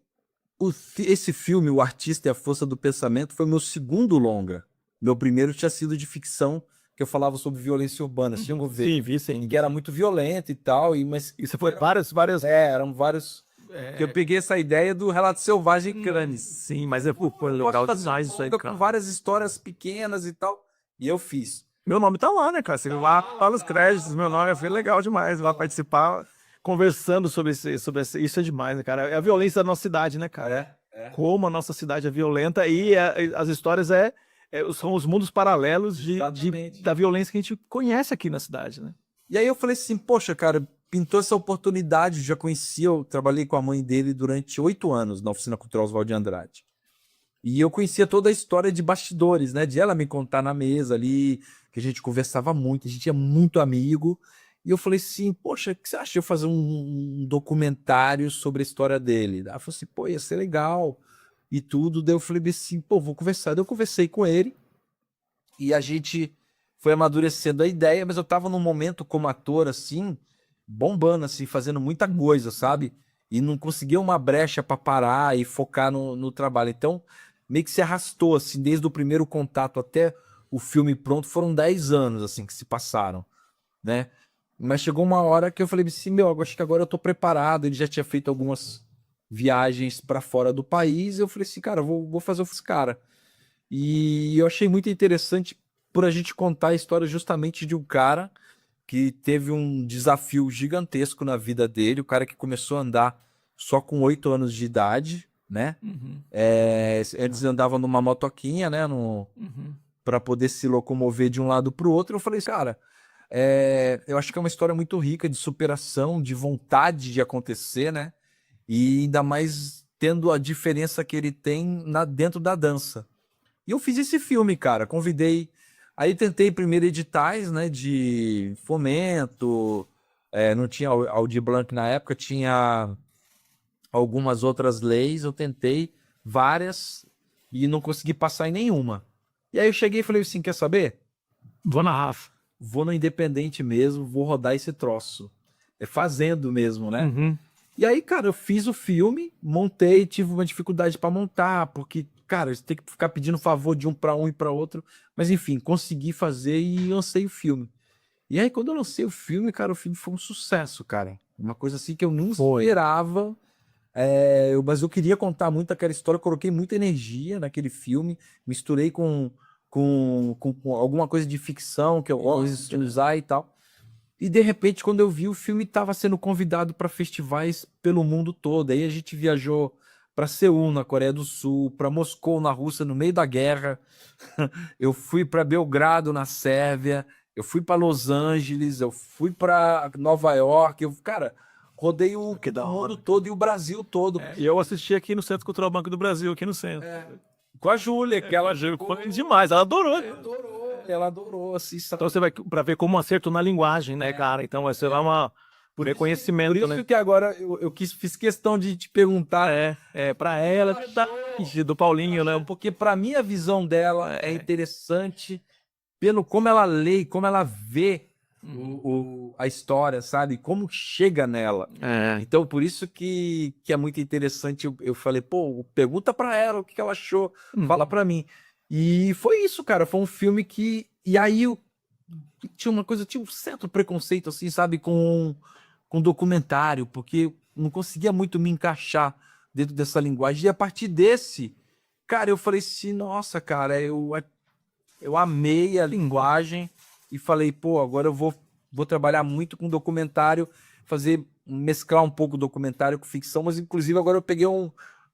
esse filme, O Artista e a Força do Pensamento, foi meu segundo longa. Meu primeiro tinha sido de ficção, que eu falava sobre violência urbana. Vocês tinham ver? Sim, vi sim. Que era muito violento e tal, mas E você foi várias... eram vários... Que eu peguei essa ideia do Relato Selvagem Crânios. Sim, mas foi legal demais isso aí, cara. Com várias histórias pequenas e tal. E eu fiz. Meu nome tá lá, né, cara? Você vai lá nos créditos, meu nome foi legal demais. Vai participar, conversando sobre isso é demais, né, cara? É a violência da nossa cidade, né, cara? Como a nossa cidade é violenta e as histórias são os mundos paralelos da violência que a gente conhece aqui na cidade, né? E aí eu falei assim, poxa, cara, pintou essa oportunidade, já conhecia, eu trabalhei com a mãe dele durante 8 anos na Oficina Cultural Oswaldo de Andrade. E eu conhecia toda a história de bastidores, né? De ela me contar na mesa ali, que a gente conversava muito, a gente é muito amigo. E eu falei assim, poxa, o que você acha de eu fazer um documentário sobre a história dele? Ela falou assim, pô, ia ser legal e tudo. Daí eu falei assim, pô, vou conversar. Daí eu conversei com ele e a gente foi amadurecendo a ideia, mas eu tava num momento como ator, assim, bombando, assim, fazendo muita coisa, sabe? E não conseguia uma brecha para parar e focar no trabalho. Então, meio que se arrastou, assim, desde o primeiro contato até o filme pronto, foram 10 anos, assim, que se passaram, né? Mas chegou uma hora que eu falei assim, meu, acho que agora eu tô preparado. Ele já tinha feito algumas viagens para fora do país. Eu falei assim, cara, vou fazer esse cara. E eu achei muito interessante por a gente contar a história justamente de um cara que teve um desafio gigantesco na vida dele, o cara que começou a andar só com 8 anos de idade, né? Uhum. Eles andavam numa motoquinha, né? Para poder se locomover de um lado para o outro. Eu falei, cara, eu acho que é uma história muito rica de superação, de vontade de acontecer, né? E ainda mais tendo a diferença que ele tem dentro da dança. E eu fiz esse filme, cara, convidei... Aí tentei primeiro editais, né, de fomento, não tinha Aldir Blanc na época, tinha algumas outras leis, eu tentei várias e não consegui passar em nenhuma. E aí eu cheguei e falei assim, quer saber? Vou na Rafa. Vou no independente mesmo, vou rodar esse troço. Fazendo mesmo, né? Uhum. E aí, cara, eu fiz o filme, montei, tive uma dificuldade para montar, porque... Cara, você tem que ficar pedindo favor de um para um e para outro. Mas enfim, consegui fazer e lancei o filme. E aí, quando eu lancei o filme, cara, o filme foi um sucesso, cara. Uma coisa assim que eu não esperava. Mas eu queria contar muito aquela história. Eu coloquei muita energia naquele filme. Misturei com alguma coisa de ficção que eu gosto de usar e tal. E de repente, quando eu vi, o filme estava sendo convidado para festivais pelo mundo todo. Aí a gente viajou para Seul, na Coreia do Sul, para Moscou, na Rússia, no meio da guerra. Eu fui para Belgrado, na Sérvia. Eu fui para Los Angeles. Eu fui para Nova York. Cara, rodei o mundo todo e o Brasil todo. E eu assisti aqui no Centro Cultural Banco do Brasil, aqui no centro. Com a Júlia, que ela foi demais, ela adorou. Ela adorou, assim. Então você vai para ver como acerto na linguagem, né, cara? Então vai ser uma... Por reconhecimento, por isso né? que agora eu fiz questão de te perguntar, para ela, do Paulinho, né? Porque para mim a visão dela é interessante pelo como ela lê, como ela vê a história, sabe? Como chega nela. Então, por isso que é muito interessante. Eu falei, pô, pergunta para ela o que ela achou, fala para mim. E foi isso, cara. Foi um filme que... E aí tinha uma coisa, tinha um certo preconceito, assim, sabe? Com com documentário, porque eu não conseguia muito me encaixar dentro dessa linguagem. E a partir desse, cara, eu falei assim, nossa, cara, eu amei a linguagem e falei, pô, agora eu vou trabalhar muito com documentário, mesclar um pouco documentário com ficção, mas inclusive agora eu peguei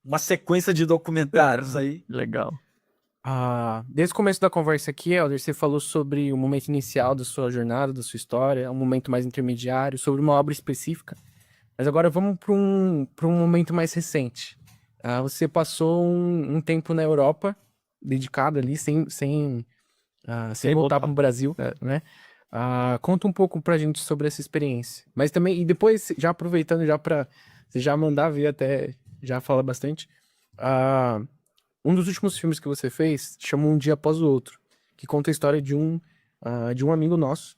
uma sequência de documentários aí. Legal. Desde o começo da conversa aqui, Helder, você falou sobre o momento inicial da sua jornada, da sua história, um momento mais intermediário, sobre uma obra específica. Mas agora vamos para um momento mais recente. Você passou um tempo na Europa, dedicado ali, sem voltar para o Brasil, né? Conta um pouco pra gente sobre essa experiência. Mas também, e depois, já aproveitando já para você já mandar ver até, já fala bastante, um dos últimos filmes que você fez chama Um Dia Após o Outro, que conta a história de um amigo nosso,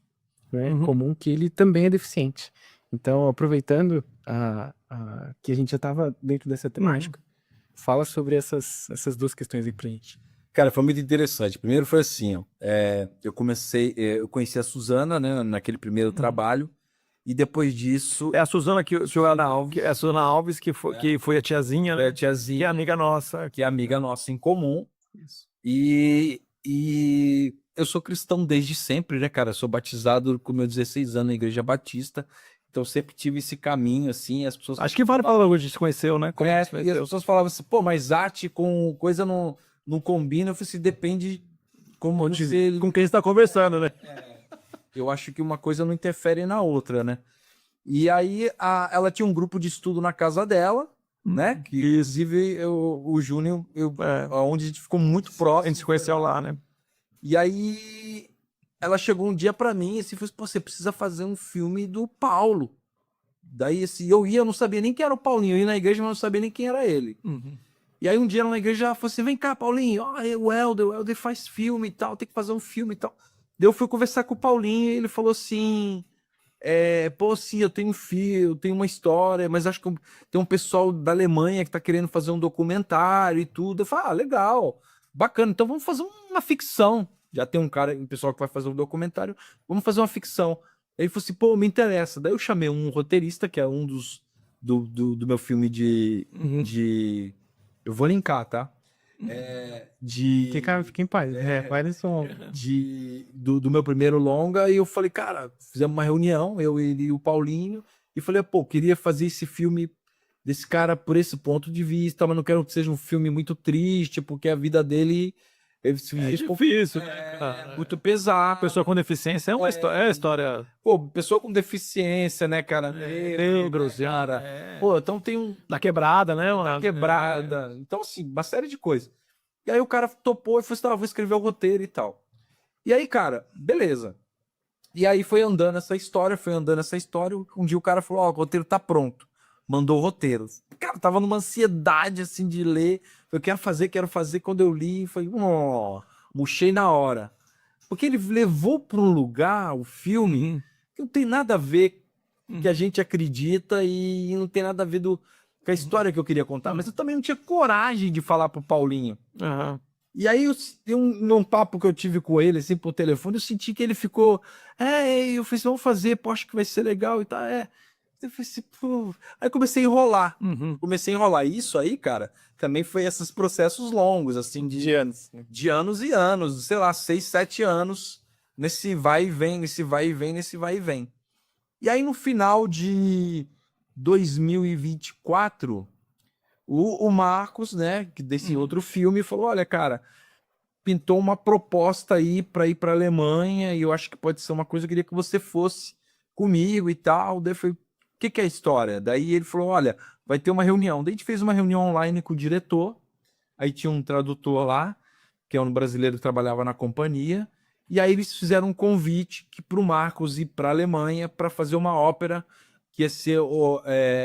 né, comum, que ele também é deficiente. Então, aproveitando que a gente já estava dentro dessa temática, fala sobre essas duas questões aí pra gente. Cara, foi muito interessante. Primeiro foi assim, ó, eu conheci a Suzana, né, naquele primeiro trabalho, e depois disso... É a Suzana Alves. É a Suzana Alves que foi a tiazinha, né? A tiazinha, que é amiga nossa. que é amiga nossa em comum. Isso. E eu sou cristão desde sempre, né, cara? Sou batizado com meus 16 anos na Igreja Batista. Então sempre tive esse caminho, assim, as pessoas... Acho que vale falar hoje, a gente se conheceu, né? E as pessoas falavam assim, pô, mas arte com coisa não combina. Eu falei assim, depende com quem você está conversando, né? Eu acho que uma coisa não interfere na outra, né? E aí ela tinha um grupo de estudo na casa dela, né? Que inclusive o Júnior, onde a gente ficou muito próximo. A gente se conheceu lá, né? E aí ela chegou um dia pra mim e assim, falou assim, pô, você precisa fazer um filme do Paulo. Daí assim, eu não sabia nem quem era o Paulinho. Eu ia na igreja, mas não sabia nem quem era ele. E aí um dia na igreja ela falou assim, vem cá, Paulinho, o Helder faz filme e tal, tem que fazer um filme e tal. Daí eu fui conversar com o Paulinho e ele falou assim, pô, sim, eu tenho um filho, eu tenho uma história, mas acho que tem um pessoal da Alemanha que tá querendo fazer um documentário e tudo. Eu falei, legal, bacana, então vamos fazer uma ficção. Já tem um pessoal que vai fazer um documentário, vamos fazer uma ficção. Aí ele falou assim, pô, me interessa. Daí eu chamei um roteirista, que é um do meu filme de... Eu vou linkar, tá? Fica em paz. Vai nesse som. Do meu primeiro longa, e eu falei, cara, fizemos uma reunião, eu, ele e o Paulinho, e falei, pô, queria fazer esse filme desse cara por esse ponto de vista, mas não quero que seja um filme muito triste, porque a vida dele é difícil, né, cara? Muito pesado. Pessoa com deficiência é uma história. Pô, pessoa com deficiência, né, cara? Negros, cara. Pô, então tem Da quebrada, né? Da quebrada. Então, assim, uma série de coisas. E aí o cara topou e falou assim, vou escrever o roteiro e tal. E aí, cara, beleza. E aí foi andando essa história. Um dia o cara falou, o roteiro tá pronto. Mandou o roteiro. Cara, tava numa ansiedade, assim, de ler. Eu quero fazer. Quando eu li, falei, murchei na hora. Porque ele levou para um lugar, o filme, que não tem nada a ver com que a gente acredita e não tem nada a ver com a história que eu queria contar. Mas eu também não tinha coragem de falar pro Paulinho. E aí, num papo que eu tive com ele, assim, por telefone, eu senti que ele ficou... eu falei assim, vamos fazer, pô, acho que vai ser legal e tal. Eu falei assim, pô... Aí comecei a enrolar. Isso aí, cara, também foi esses processos longos, assim, de anos. De anos e anos, sei lá, 6, 7 anos, nesse vai e vem. E aí, no final de 2024, o Marcos, né, desse outro filme, falou, olha, cara, pintou uma proposta aí para ir para Alemanha e eu acho que pode ser uma coisa, eu queria que você fosse comigo e tal. Daí eu falei, o que é a história? Daí ele falou, olha, vai ter uma reunião. Daí a gente fez uma reunião online com o diretor, aí tinha um tradutor lá, que é um brasileiro que trabalhava na companhia, e aí eles fizeram um convite para o Marcos ir para a Alemanha para fazer uma ópera que ia ser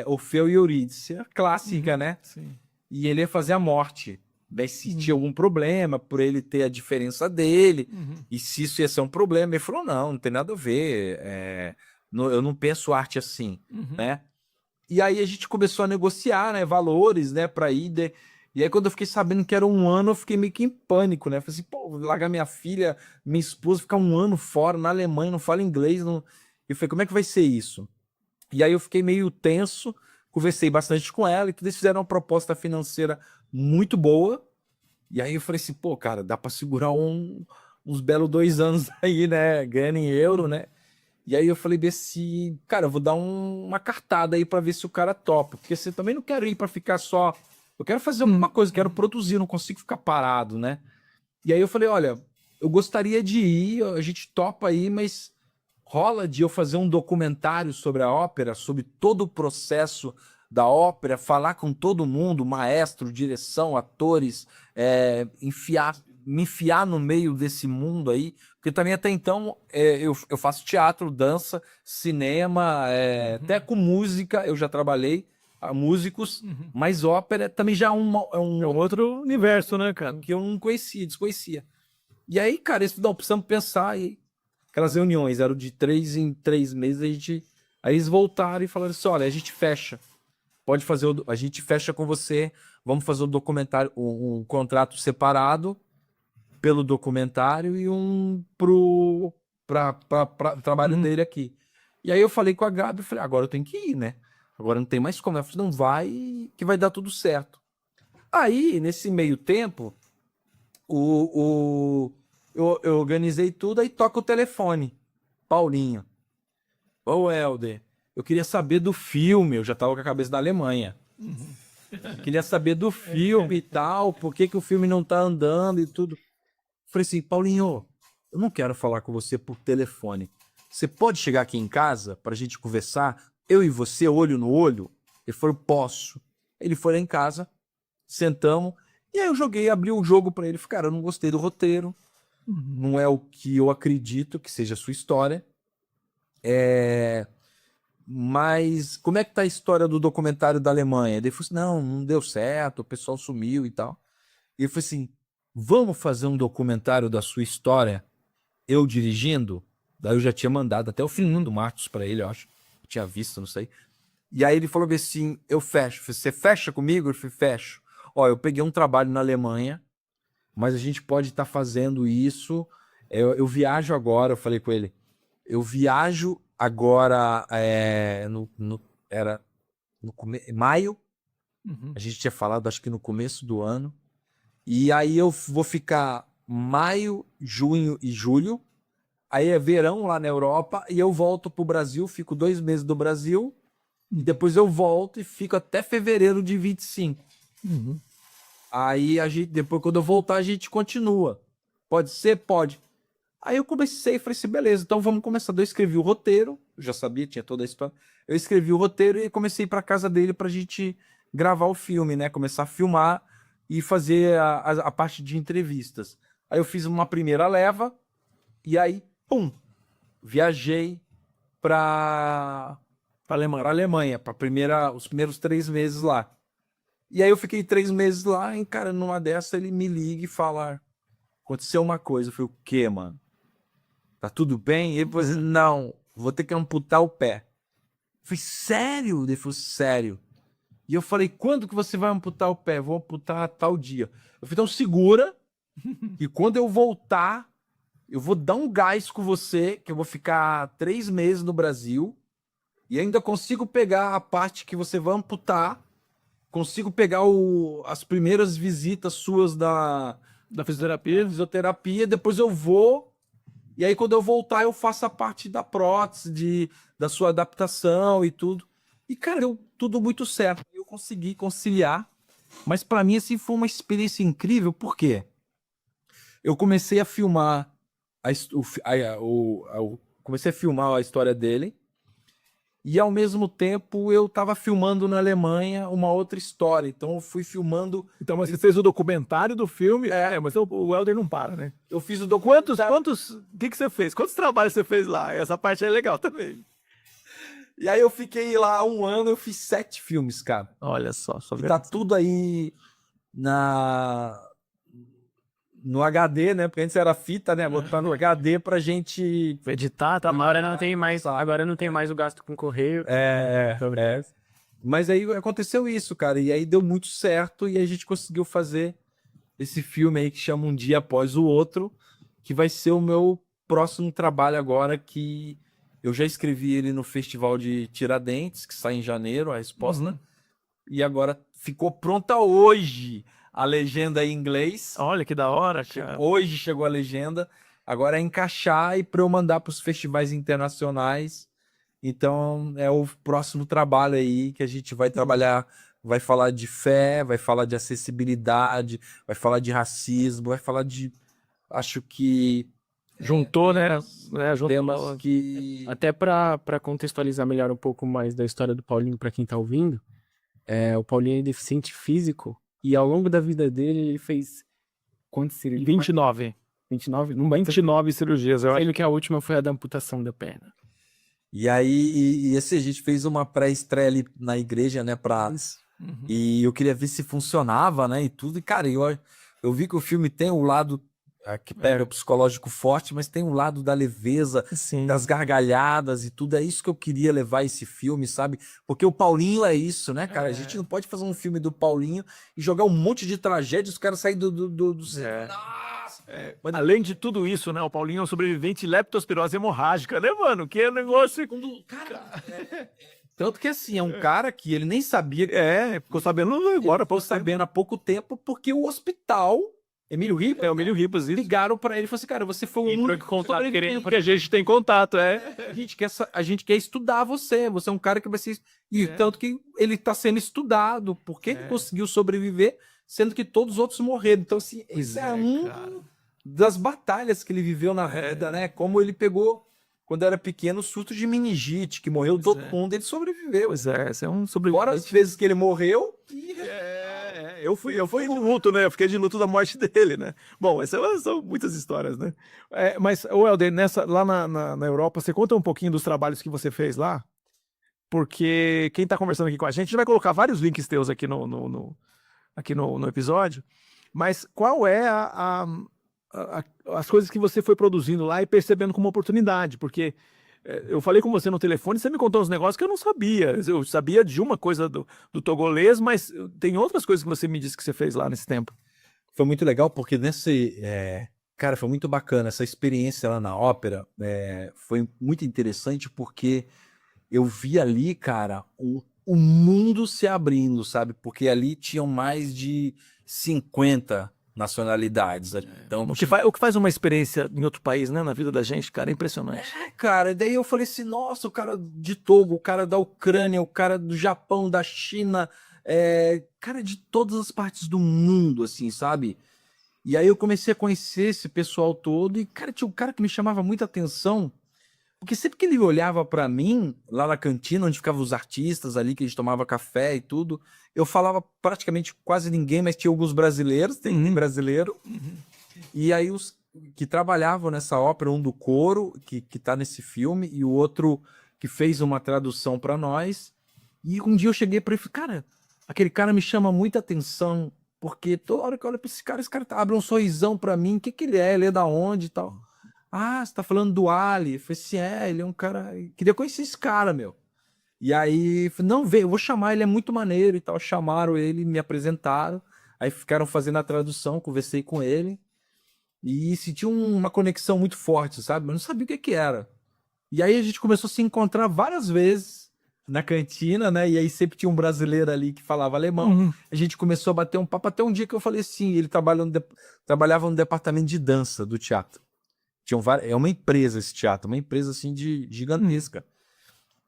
Orfeu e Eurídice, clássica, né? Sim. E ele ia fazer a morte. Daí se tinha algum problema por ele ter a diferença dele, e se isso ia ser um problema, ele falou, não tem nada a ver, eu não penso arte assim, né? E aí a gente começou a negociar, né, valores, né, para ir. E aí quando eu fiquei sabendo que era um ano, eu fiquei meio que em pânico, né? Falei assim, pô, vou largar minha filha, minha esposa, ficar um ano fora na Alemanha, não fala inglês. Não... Eu falei, como é que vai ser isso? E aí eu fiquei meio tenso, conversei bastante com ela e tudo, eles fizeram uma proposta financeira muito boa. E aí eu falei assim, pô, cara, dá pra segurar uns belos 2 anos aí, né? Ganhando em euro, né? E aí eu falei desse, cara, eu vou dar uma cartada aí pra ver se o cara topa. Porque você também não quero ir pra ficar só. Eu quero fazer alguma coisa, quero produzir, não consigo ficar parado, né? E aí eu falei, olha, eu gostaria de ir, a gente topa aí, mas rola de eu fazer um documentário sobre a ópera, sobre todo o processo da ópera, falar com todo mundo, maestro, direção, atores, me enfiar no meio desse mundo aí, porque também até então eu faço teatro, dança, cinema, até com música eu já trabalhei, músicos, mas ópera também já é É um outro universo, né, cara? que eu não conhecia, desconhecia. E aí, cara, eles não precisamos pensar. E aquelas reuniões eram de 3 em 3 meses. Aí eles voltaram e falaram assim: olha, a gente fecha. Pode fazer, a gente fecha com você. Vamos fazer o documentário, um contrato separado pelo documentário e um para trabalho dele aqui. E aí eu falei com a Gabi, eu falei, agora eu tenho que ir, né? Agora não tem mais como. Ela falou, não vai, que vai dar tudo certo. Aí, nesse meio tempo, eu organizei tudo, aí toca o telefone. Paulinho. Ô, Helder, eu queria saber do filme, eu já tava com a cabeça da Alemanha. Eu queria saber do filme e tal, por que o filme não tá andando e tudo. Falei assim, Paulinho, eu não quero falar com você por telefone. Você pode chegar aqui em casa pra gente conversar, eu e você, olho no olho? Ele falou, posso. Ele foi lá em casa, sentamos, e aí eu abri o jogo pra ele. Falei, cara, eu não gostei do roteiro, não é o que eu acredito que seja a sua história. Mas como é que tá a história do documentário da Alemanha? Ele falou assim, não deu certo, o pessoal sumiu e tal. E ele falou assim, vamos fazer um documentário da sua história, eu dirigindo? Daí eu já tinha mandado até o filhinho do Marcos pra ele, eu acho. Eu tinha visto, não sei. E aí ele falou assim, eu fecho. Você fecha comigo? Eu falei, fecho. Ó, eu peguei um trabalho na Alemanha, mas a gente pode estar fazendo isso. Eu viajo agora, eu falei com ele. Eu viajo agora, era no maio. A gente tinha falado, acho que no começo do ano. E aí eu vou ficar maio, junho e julho. Aí é verão lá na Europa e eu volto pro Brasil, fico 2 meses do Brasil. E depois eu volto e fico até fevereiro de 25. Aí depois quando eu voltar a gente continua. Pode ser? Pode. Aí eu comecei, falei assim, beleza, então vamos começar. Eu escrevi o roteiro, eu já sabia, tinha toda a história. Eu escrevi o roteiro e comecei para casa dele pra gente gravar o filme, né? Começar a filmar e fazer a parte de entrevistas. Aí eu fiz uma primeira leva e aí, pum, viajei para Alemanha, para os primeiros 3 meses lá. E aí eu fiquei 3 meses lá, e cara, numa dessa ele me liga e fala, aconteceu uma coisa. Eu falei, o quê, mano? Tá tudo bem? E ele falou assim, não, vou ter que amputar o pé. Eu falei, sério? Ele falou, sério. E eu falei, quando que você vai amputar o pé? Vou amputar tal dia. Eu falei, então segura, e quando eu voltar, eu vou dar um gás com você, que eu vou ficar 3 meses no Brasil, e ainda consigo pegar a parte que você vai amputar, consigo pegar as primeiras visitas suas da fisioterapia, depois eu vou, e aí quando eu voltar eu faço a parte da prótese, da sua adaptação e tudo. E cara, deu tudo muito certo. Eu consegui conciliar, mas para mim assim foi uma experiência incrível, por quê? Eu comecei a filmar comecei a filmar a história dele. E ao mesmo tempo eu estava filmando na Alemanha uma outra história. Então eu fui filmando. Então, mas você fez o documentário do filme. Mas o Helder não para, né? Eu fiz o documentário. O que você fez? Quantos trabalhos você fez lá? Essa parte é legal também. E aí eu fiquei lá 1 ano, eu fiz 7 filmes, cara. Olha só E tá tudo aí no HD, né? Porque antes era fita, né? Botar no HD pra gente editar, tá? Agora não tem mais o gasto com correio. Mas aí aconteceu isso, cara. E aí deu muito certo e a gente conseguiu fazer esse filme aí que chama Um Dia Após o Outro, que vai ser o meu próximo trabalho agora, que Eu já escrevi ele no Festival de Tiradentes, que sai em janeiro, a resposta. E agora ficou pronta hoje a legenda em inglês. Olha que da hora, cara. Hoje chegou a legenda. Agora é encaixar e para eu mandar para os festivais internacionais. Então é o próximo trabalho aí que a gente vai trabalhar. Vai falar de fé, vai falar de acessibilidade, vai falar de racismo, vai falar de. Acho que Juntou, né? Juntou. temos que. Até para contextualizar melhor um pouco mais da história do Paulinho para quem tá ouvindo, o Paulinho é deficiente físico e ao longo da vida dele ele fez quantas cirurgias? 29. 29? Não vai 29 cirurgias, eu acho. Sendo que a última foi a da amputação da perna. E aí, a gente fez uma pré-estreia ali na igreja, né? E eu queria ver se funcionava, né? E tudo. E, cara, eu vi que o filme tem um lado que pega o psicológico forte, mas tem um lado da leveza, Sim. das gargalhadas e tudo. É isso que eu queria levar esse filme, sabe? Porque o Paulinho é isso, né, cara? A gente não pode fazer um filme do Paulinho e jogar um monte de tragédia e os caras saírem do... Mas, além de tudo isso, né? O Paulinho é um sobrevivente de leptospirose hemorrágica, né, mano? Que é um negócio. Tanto que assim, é um cara que ele nem sabia. Ficou sabendo agora, Ficou sabendo há pouco tempo, porque o hospital, Emílio Ribas, o Emílio Ribas, isso. ligaram pra ele e falaram assim, cara, você foi o único Contato querendo, porque a gente tem contato, a gente quer estudar você é um cara que vai ser... E tanto que ele tá sendo estudado, porque ele conseguiu sobreviver, sendo que todos os outros morreram. Então, assim, isso é das batalhas que ele viveu na vida, né? Como ele pegou, quando era pequeno, surto de meningite, que morreu todo mundo, ele sobreviveu. Pois é, esse é um sobrevivente. Fora as vezes que ele morreu... Eu fui de luto, né? Eu fiquei de luto da morte dele, né? Bom, essas são muitas histórias, né? Mas, Helder, lá na Europa, você conta um pouquinho dos trabalhos que você fez lá? Porque quem tá conversando aqui com a gente vai colocar vários links teus aqui aqui no episódio, mas qual é as coisas que você foi produzindo lá e percebendo como oportunidade? Porque eu falei com você no telefone, você me contou uns negócios que eu não sabia. Eu sabia de uma coisa do togolês, mas tem outras coisas que você me disse que você fez lá nesse tempo. Foi muito legal, porque cara, foi muito bacana. Essa experiência lá na ópera foi muito interessante, porque eu vi ali, cara, o mundo se abrindo, sabe? Porque ali tinham mais de 50 nacionalidades. Então, O que faz uma experiência em outro país, né, na vida da gente, cara, é impressionante. Cara, daí eu falei assim, nossa, o cara de Togo, o cara da Ucrânia, o cara do Japão, da China, cara de todas as partes do mundo, assim, sabe? E aí eu comecei a conhecer esse pessoal todo e, cara, tinha um cara que me chamava muita atenção, porque sempre que ele olhava pra mim, lá na cantina, onde ficavam os artistas ali, que a gente tomava café e tudo, eu falava praticamente quase ninguém, mas tinha alguns brasileiros, tem brasileiro, e aí os que trabalhavam nessa ópera, um do coro, que tá nesse filme, e o outro que fez uma tradução pra nós, e um dia eu cheguei pra ele e falei, cara, aquele cara me chama muita atenção, porque toda hora que eu olho pra esse cara abre um sorrisão pra mim, o que ele é? Ele é da onde e tal? Ah, você tá falando do Ali? Eu falei assim, ele é um cara... Eu queria conhecer esse cara, meu. E aí, eu falei, não, vem, eu vou chamar, ele é muito maneiro e tal. Chamaram ele, me apresentaram. Aí ficaram fazendo a tradução, conversei com ele. E senti uma conexão muito forte, sabe? Eu não sabia o que era. E aí a gente começou a se encontrar várias vezes na cantina, né? E aí sempre tinha um brasileiro ali que falava alemão. A gente começou a bater um papo até um dia que eu falei assim, ele trabalhava no departamento de dança do teatro. É uma empresa esse teatro, uma empresa assim de gigantesca.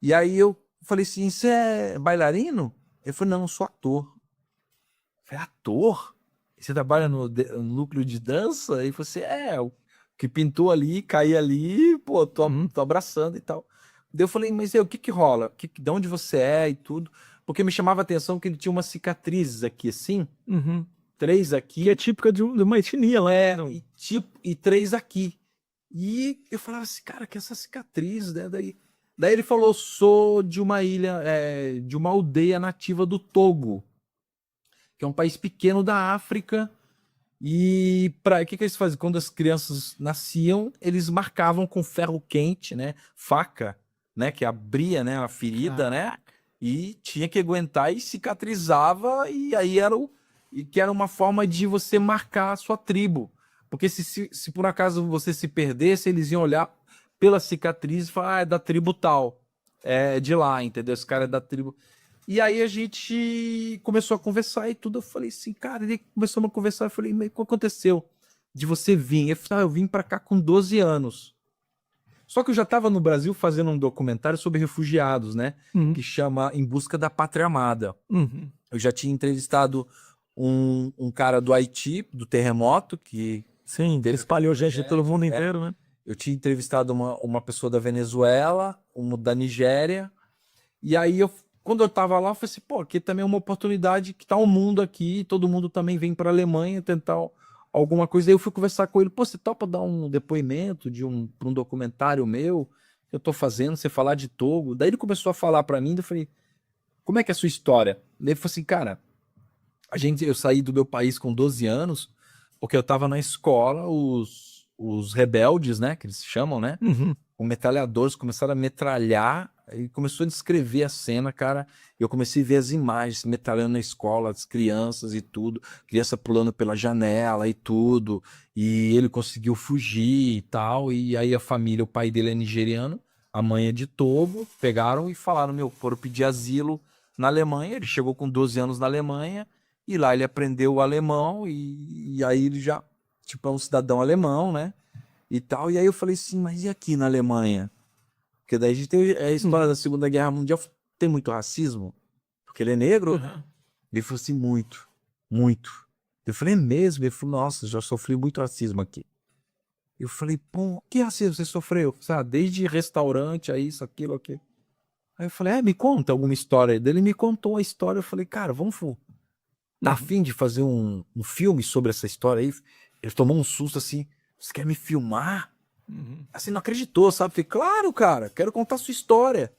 E aí eu falei assim, você é bailarino? Ele falou, não, eu sou ator. Eu falei, ator? Você trabalha no núcleo de dança? Ele falou assim, o que pintou ali, caí ali, pô, tô abraçando e tal. Daí eu falei, mas o que rola? De onde você é e tudo? Porque me chamava a atenção que ele tinha umas cicatrizes aqui assim, 3 aqui. Que é típica de uma etnia lá. E 3 aqui. E eu falava assim, cara, que essa cicatriz, né? Daí ele falou, sou de uma ilha, de uma aldeia nativa do Togo, que é um país pequeno da África. E o que eles faziam? Quando as crianças nasciam, eles marcavam com ferro quente, né? Faca, né? Que abria, né? A ferida, né? E tinha que aguentar e cicatrizava. E aí que era uma forma de você marcar a sua tribo. Porque se por acaso você se perdesse, eles iam olhar pela cicatriz, fala, é da tribo tal, é de lá, entendeu? Esse cara é da tribo. E aí a gente começou a conversar e tudo. Eu falei assim, cara, ele começou a conversar. Eu falei, mas o que aconteceu de você vir? Ele falou, eu vim pra cá com 12 anos. Só que eu já estava no Brasil fazendo um documentário sobre refugiados, né? Uhum. Que chama Em Busca da Pátria Amada. Uhum. Eu já tinha entrevistado um cara do Haiti, do terremoto, que Sim, ele espalhou gente pelo mundo inteiro, né? eu tinha entrevistado uma pessoa da Venezuela, uma da Nigéria. E aí, quando eu tava lá, eu falei assim, pô, aqui também é uma oportunidade que tá o mundo aqui, todo mundo também vem pra Alemanha tentar alguma coisa. Aí eu fui conversar com ele, pô, você topa dar um depoimento pra um documentário meu que eu tô fazendo, você falar de Togo? Daí ele começou a falar pra mim, eu falei, como é que é a sua história? Daí ele falou assim, cara, eu saí do meu país com 12 anos, porque eu tava na escola, os rebeldes, né, que eles se chamam, né? Uhum. Com metralhadores, começaram a metralhar, e começou a descrever a cena, cara, e eu comecei a ver as imagens, metralhando na escola, as crianças e tudo, criança pulando pela janela e tudo, e ele conseguiu fugir e tal, e aí a família, o pai dele é nigeriano, a mãe é de Togo, pegaram e falaram, foram pedir asilo na Alemanha, ele chegou com 12 anos na Alemanha, e lá ele aprendeu o alemão, e aí ele já, tipo, é um cidadão alemão, né? E tal, e aí eu falei assim, mas e aqui na Alemanha? Porque daí a gente tem a história da Segunda Guerra Mundial, tem muito racismo, porque ele é negro. Uhum. Ele falou assim, muito, muito. Eu falei, é mesmo? Ele falou, nossa, já sofri muito racismo aqui. Eu falei, pô, que racismo você sofreu? Sabe, desde restaurante, a isso, aquilo, aquilo. Aí eu falei, me conta alguma história. Daí ele me contou a história, eu falei, cara, tá afim de fazer um filme sobre essa história aí? Ele tomou um susto assim, você quer me filmar? Uhum. Assim, não acreditou, sabe? Falei, claro, cara, quero contar a sua história.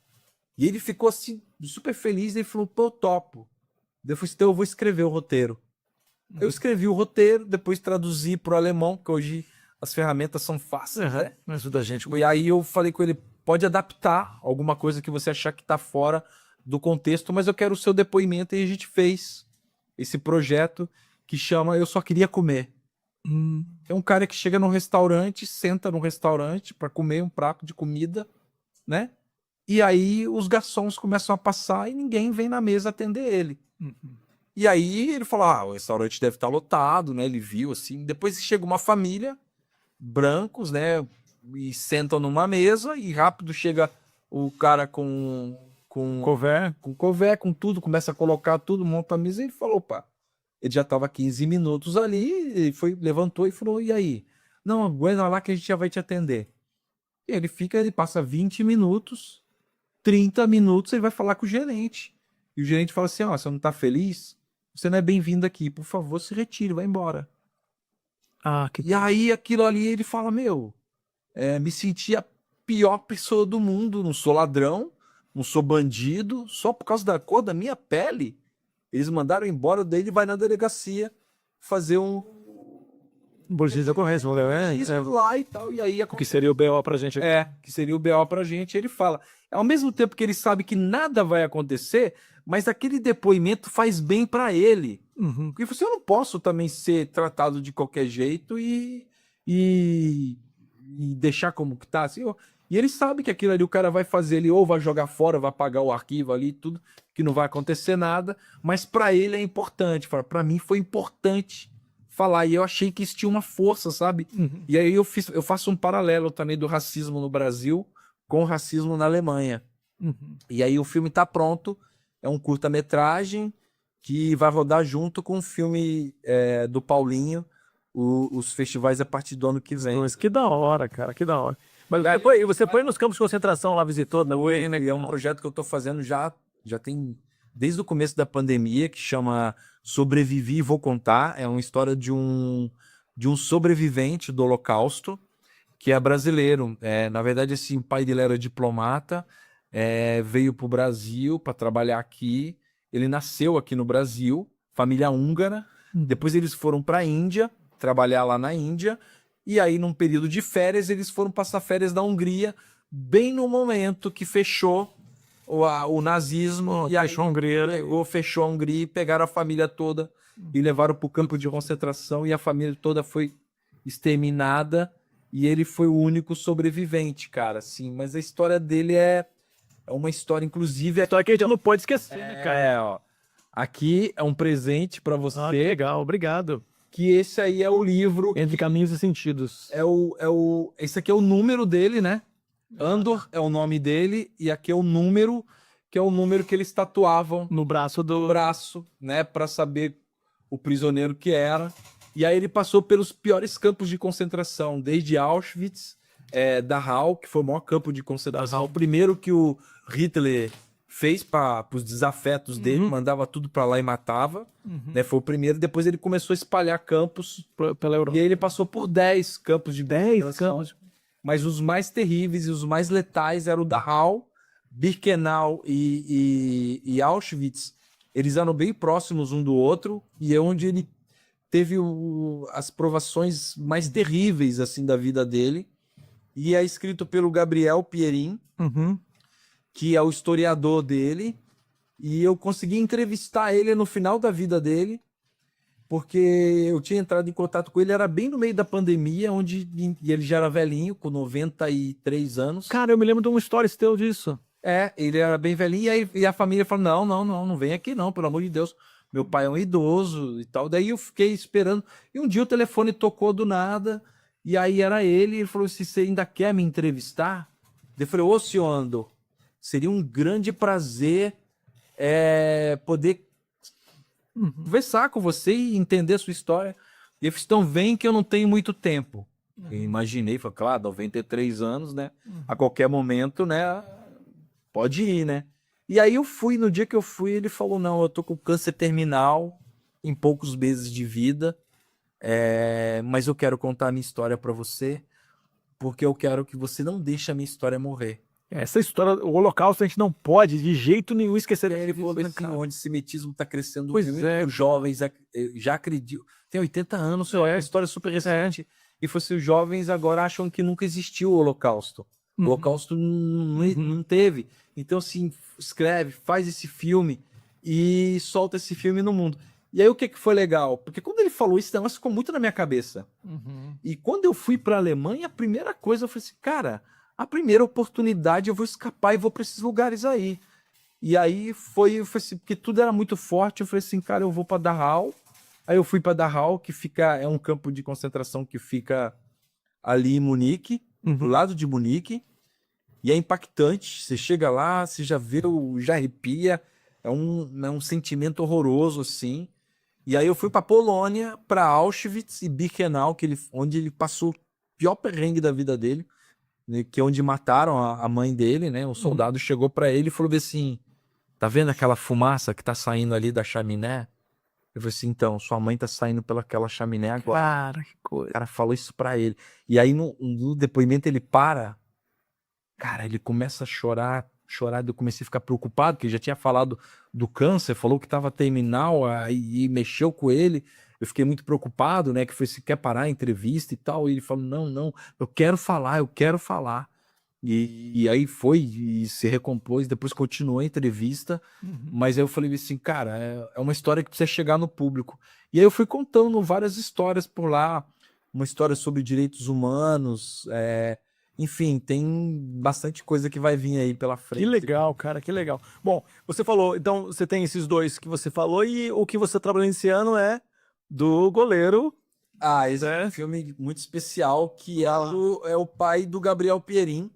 E ele ficou assim, super feliz, e ele falou, pô, eu topo. Daí eu falei, então eu vou escrever o roteiro. Eu escrevi o roteiro, depois traduzi pro alemão, que hoje as ferramentas são fáceis, né? Ajuda a gente. E aí eu falei com ele, pode adaptar alguma coisa que você achar que tá fora do contexto, mas eu quero o seu depoimento, e a gente fez esse projeto que chama Eu Só Queria Comer. É um cara que chega num restaurante, senta num restaurante para comer um prato de comida, né? E aí os garçons começam a passar e ninguém vem na mesa atender ele. E aí ele fala, o restaurante deve estar lotado, né? Ele viu assim. Depois chega uma família, brancos, né? E sentam numa mesa e rápido chega o cara com Cover. couvert, com tudo, começa a colocar tudo, monta a mesa e ele falou, opa. Ele já estava 15 minutos ali, ele levantou e falou, e aí? Não, aguenta lá que a gente já vai te atender. E ele passa 20 minutos, 30 minutos, ele vai falar com o gerente. E o gerente fala assim, você não tá feliz? Você não é bem-vindo aqui, por favor, se retire, vai embora. E aí aquilo ali, ele fala, me senti a pior pessoa do mundo, não sou ladrão, não sou bandido, só por causa da cor da minha pele. Eles mandaram embora, daí ele vai na delegacia fazer Boletim de ocorrência, isso lá e tal. E aí o que seria o BO pra gente aqui. que seria o BO pra gente. Ele fala, ao mesmo tempo que ele sabe que nada vai acontecer, mas aquele depoimento faz bem pra ele. Porque você, eu não posso também ser tratado de qualquer jeito e deixar como que tá. Assim, e ele sabe que aquilo ali o cara vai fazer, ele ou vai jogar fora, vai apagar o arquivo ali, tudo, que não vai acontecer nada, mas para ele é importante. Para mim foi importante falar, e eu achei que isso tinha uma força, sabe? E aí eu faço um paralelo também do racismo no Brasil com o racismo na Alemanha. E aí o filme tá pronto, é um curta-metragem que vai rodar junto com o filme do Paulinho, os festivais a partir do ano que vem. Mas que da hora, cara, que da hora. Mas você foi nos campos de concentração lá, visitou, né? E é um projeto que eu tô fazendo já tem desde o começo da pandemia, que chama Sobrevivi e Vou Contar. É uma história de um sobrevivente do Holocausto, que é brasileiro. Na verdade, assim, o pai dele era diplomata, veio para o Brasil para trabalhar aqui. Ele nasceu aqui no Brasil, família húngara. Depois eles foram para a Índia, trabalhar lá na Índia. E aí, num período de férias, eles foram passar férias na Hungria, bem no momento que fechou o nazismo. E aí, fechou a Hungria, e pegaram a família toda e levaram para o campo de concentração, e a família toda foi exterminada. e ele foi o único sobrevivente, cara, assim. Mas a história dele é uma história, inclusive... História que a gente não pode esquecer, né, cara? ó. Aqui é um presente pra você, Ah, que legal, obrigado. que esse aí é o livro... Entre caminhos e sentidos. Esse aqui é o número dele, né? Andor é o nome dele, e aqui é o número, que é o número que eles tatuavam No braço no do... braço, né? Pra saber o prisioneiro que era. E aí ele passou pelos piores campos de concentração, desde Auschwitz, Dachau, que foi o maior campo de concentração. O primeiro que o Hitler fez para os desafetos dele, mandava tudo para lá e matava. Né? Foi o primeiro. Depois ele começou a espalhar campos Pela Europa. e aí ele passou por 10 campos de 10 concentração. campos. Mas os mais terríveis e os mais letais eram o Dachau, Birkenau e Auschwitz. Eles eram bem próximos um do outro e é onde ele teve as provações mais terríveis assim da vida dele. E é escrito pelo Gabriel Pierin, Uhum. que é o historiador dele. E eu consegui entrevistar ele no final da vida dele, porque eu tinha entrado em contato com ele, era bem no meio da pandemia, e ele já era velhinho, com 93 anos. Cara, eu me lembro de uma história teu disso. Ele era bem velhinho, e a família falou, não vem aqui não, pelo amor de Deus. Meu pai é um idoso e tal. Daí eu fiquei esperando, e um dia o telefone tocou do nada, e aí era ele falou assim, você ainda quer me entrevistar? Eu falei, ô, senhor Andor, seria um grande prazer poder conversar com você e entender a sua história. E eles então vem que eu não tenho muito tempo. Eu imaginei, falei, claro, 93 anos, né? A qualquer momento, né? Pode ir, né? E aí eu fui, no dia que eu fui, ele falou, não, eu tô com câncer terminal, em poucos meses de vida, mas eu quero contar a minha história pra você, porque eu quero que você não deixe a minha história morrer. Essa história, o Holocausto, a gente não pode de jeito nenhum esquecer. Ele falou disso, né, assim, cara? o antissemitismo está crescendo Pois muito, é. os jovens já acreditam, tem 80 anos, é uma história super recente, e fosse os jovens agora acham que nunca existiu o Holocausto. O Holocausto não teve. Então, assim, escreve, faz esse filme e solta esse filme no mundo. E aí o que foi legal? Porque quando ele falou isso, esse negócio ficou muito na minha cabeça. E quando eu fui para a Alemanha, a primeira coisa eu falei assim, cara, a primeira oportunidade eu vou escapar e vou para esses lugares aí. E aí foi assim, porque tudo era muito forte, eu falei assim, cara, eu vou para Dachau. Aí eu fui para Dachau, que é um campo de concentração que fica ali em Munique, do lado de Munique. E é impactante, você chega lá, você já vê, já arrepia, é um sentimento horroroso, assim. E aí eu fui para Polônia, para Auschwitz e Birkenau, onde ele passou o pior perrengue da vida dele, né, que é onde mataram a mãe dele, né? Um soldado chegou para ele e falou assim, tá vendo aquela fumaça que tá saindo ali da chaminé? Eu falei assim, então, sua mãe tá saindo pelaquela chaminé agora. Cara, que coisa. O cara falou isso para ele. E aí no depoimento ele para... Cara, ele começa a chorar, eu comecei a ficar preocupado, porque ele já tinha falado do câncer, falou que estava terminal, aí mexeu com ele, eu fiquei muito preocupado, né, que foi se quer parar a entrevista e tal, e ele falou, não, eu quero falar, e aí foi, e se recompôs, depois continuou a entrevista, mas aí eu falei assim, cara, é uma história que precisa chegar no público, e aí eu fui contando várias histórias por lá, uma história sobre direitos humanos, enfim, tem bastante coisa que vai vir aí pela frente. Que legal, cara, que legal. Bom, você falou, então você tem esses dois que você falou e o que você trabalhou esse ano é do goleiro. Esse é um filme muito especial, que é o pai do Gabriel Pierin,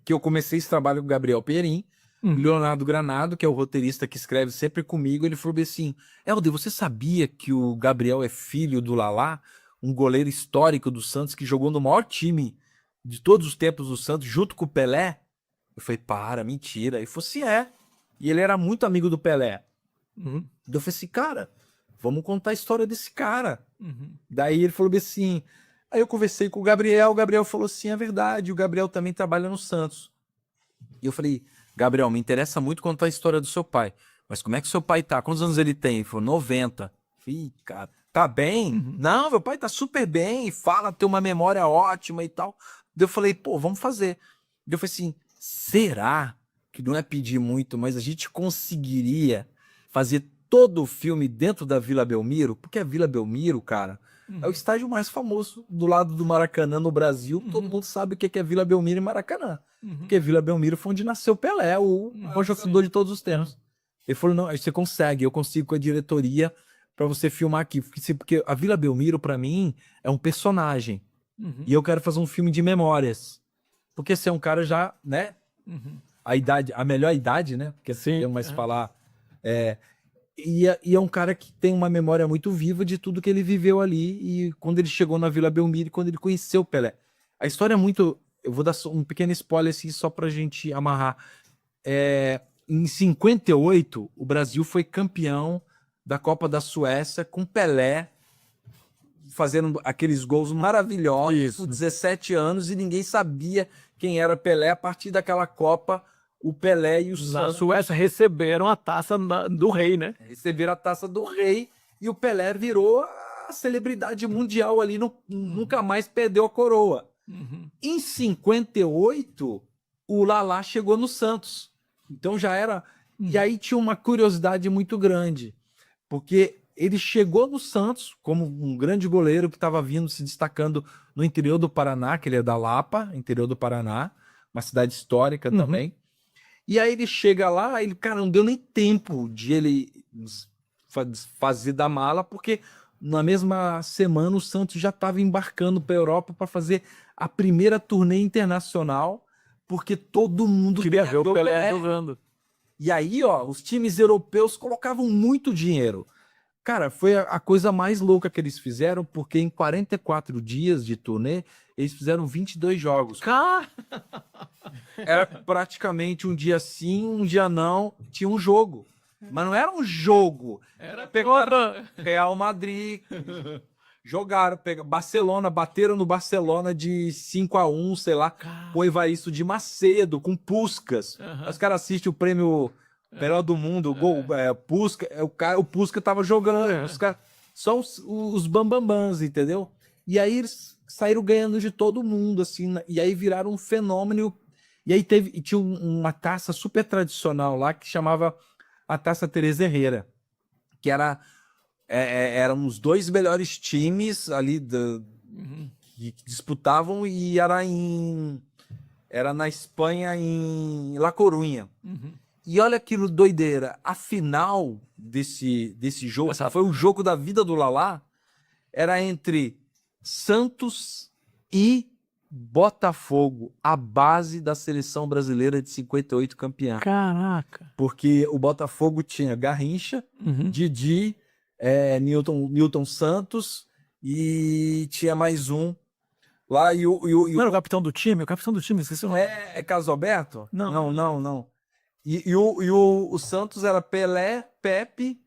que eu comecei esse trabalho com o Gabriel Pierin, Leonardo Granado, que é o roteirista que escreve sempre comigo, ele falou assim, Helder, você sabia que o Gabriel é filho do Lalá, um goleiro histórico do Santos que jogou no maior time de todos os tempos do Santos, junto com o Pelé? Eu falei, mentira. Ele falou assim, E ele era muito amigo do Pelé. Eu falei assim, cara, vamos contar a história desse cara. Daí ele falou assim, aí eu conversei com o Gabriel falou assim, é verdade, o Gabriel também trabalha no Santos. E eu falei, Gabriel, me interessa muito contar a história do seu pai, mas como é que seu pai tá? Quantos anos ele tem? Ele falou, 90. Falei, cara, tá bem? Não, meu pai tá super bem, fala, tem uma memória ótima e tal. Daí eu falei, pô, vamos fazer. Daí eu falei assim, será que não é pedir muito, mas a gente conseguiria fazer todo o filme dentro da Vila Belmiro? Porque a Vila Belmiro, cara, É o estádio mais famoso do lado do Maracanã no Brasil. Todo mundo sabe o que é Vila Belmiro e Maracanã. Porque Vila Belmiro foi onde nasceu Pelé, o maior jogador de todos os tempos. Ele falou, não, você consegue, eu consigo com a diretoria para você filmar aqui. Porque a Vila Belmiro, para mim, é um personagem. E eu quero fazer um filme de memórias. Porque você é um cara já, né? A melhor idade, né? Porque Sim, tem mais falar. E é um cara que tem uma memória muito viva de tudo que ele viveu ali. E quando ele chegou na Vila Belmiro, quando ele conheceu o Pelé. A história é muito... Eu vou dar um pequeno spoiler assim, só pra gente amarrar. Em 58, o Brasil foi campeão da Copa da Suécia com Pelé fazendo aqueles gols maravilhosos, com 17 anos, e ninguém sabia quem era Pelé. A partir daquela Copa, o Pelé e o Na Suécia receberam a taça do rei, né? receberam a taça do rei, e o Pelé virou a celebridade mundial ali, nunca mais perdeu a coroa. Em 58, o Lalá chegou no Santos. Então já era... E aí tinha uma curiosidade muito grande, porque ele chegou no Santos como um grande goleiro que estava vindo, se destacando no interior do Paraná, que ele é da Lapa, interior do Paraná, uma cidade histórica também. E aí ele chega lá, cara, não deu nem tempo de ele fazer da mala, porque na mesma semana o Santos já estava embarcando para a Europa para fazer a primeira turnê internacional, porque todo mundo Queria ver o Pelé jogando. E aí, ó, os times europeus colocavam muito dinheiro. Cara, foi a coisa mais louca que eles fizeram, porque em 44 dias de turnê, eles fizeram 22 jogos. Era praticamente um dia sim, um dia não, tinha um jogo. Mas não era um jogo. Era pegaram Real Madrid, jogaram, Barcelona, bateram no Barcelona de 5-1, sei lá, com o Evaristo de Macedo, com Puskás. Os caras assistem o prêmio melhor do mundo, o gol, Puskás, o Puskás tava jogando, os caras, só os bambambãs, entendeu? E aí eles saíram ganhando de todo mundo, assim, e aí viraram um fenômeno. E aí tinha uma taça super tradicional lá que chamava a Taça Teresa Herrera, que eram os dois melhores times ali que disputavam, e era na Espanha, em La Coruña. E olha aquilo, doideira. A final desse jogo, foi o jogo da vida do Lalá, era entre Santos e Botafogo, a base da seleção brasileira de 58 campeã. Caraca. Porque o Botafogo tinha Garrincha, Didi, Newton Santos, e tinha mais um lá. Não era o capitão do time? O capitão do time, esqueci o nome. É Casalberto? Não. E o Santos era Pelé, Pepe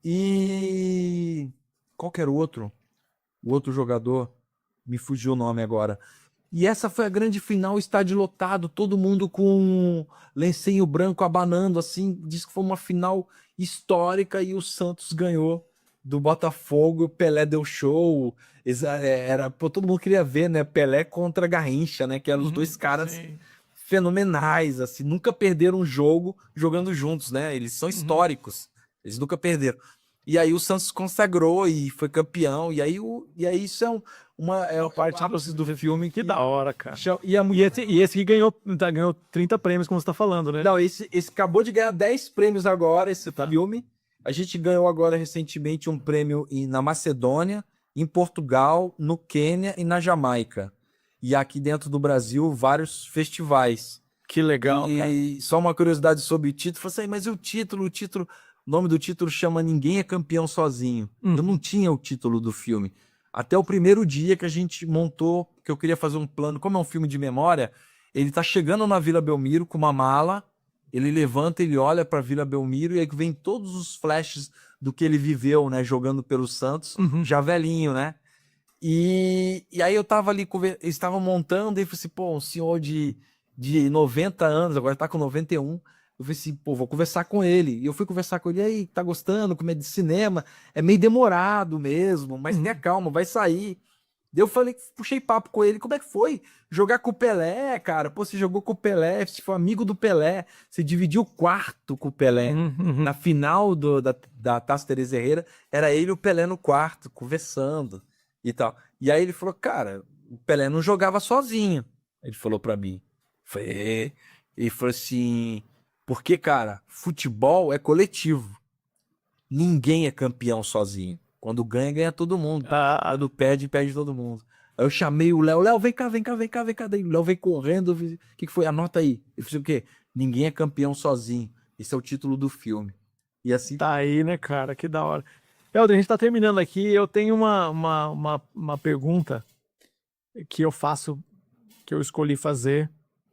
e... Qual que era o outro? O outro jogador? Me fugiu o nome agora. E essa foi a grande final, estádio lotado, todo mundo com lencinho branco abanando, assim. Diz que foi uma final histórica e o Santos ganhou do Botafogo. O Pelé deu show. Todo mundo queria ver, né? Pelé contra Garrincha, né? Que eram os dois caras fenomenais, assim. Nunca perderam um jogo jogando juntos, né? Eles são históricos. Eles nunca perderam. E aí o Santos consagrou e foi campeão. E aí isso é uma parte do filme que da hora, cara. E esse que ganhou 30 prêmios, como você tá falando, né? Não, esse acabou de ganhar 10 prêmios agora, esse filme. A gente ganhou agora recentemente um prêmio na Macedônia, em Portugal, no Quênia e na Jamaica. E aqui dentro do Brasil, vários festivais. Que legal. E só uma curiosidade sobre o título. Falei assim, mas o título... O nome do título chama Ninguém é Campeão Sozinho. Eu não tinha o título do filme. Até o primeiro dia que a gente montou, que eu queria fazer um plano. Como é um filme de memória, ele tá chegando na Vila Belmiro com uma mala, ele levanta, ele olha pra Vila Belmiro, e aí vem todos os flashes do que ele viveu, né, jogando pelo Santos, já velhinho, né? E aí eu tava ali, eles estavam montando, e eu falei assim, pô, um senhor de 90 anos, agora tá com 91. Eu falei assim, pô, vou conversar com ele. E eu fui conversar com ele, e aí, tá gostando? Como é de cinema? É meio demorado mesmo, mas tenha calma, vai sair. Daí eu falei, puxei papo com ele, como é que foi? Jogar com o Pelé, cara. Pô, você jogou com o Pelé, você foi amigo do Pelé, você dividiu o quarto com o Pelé. Na final da Taça Teresa Herrera, era ele e o Pelé no quarto, conversando. e tal. E aí ele falou, cara, o Pelé não jogava sozinho. Ele falou pra mim. Ele falou assim, porque, cara, futebol é coletivo. Ninguém é campeão sozinho. Quando ganha, ganha todo mundo. Quando perde, perde todo mundo. Aí eu chamei o Léo. Léo, vem cá, vem cá, vem cá, vem cá. Daí o Léo veio correndo. O que foi? Anota aí. Eu falei o quê? Ninguém é campeão sozinho. Esse é o título do filme. E assim... Tá aí, né, cara? Que da hora. Helder, a gente tá terminando aqui. Eu tenho uma pergunta que eu faço, que eu escolhi fazer,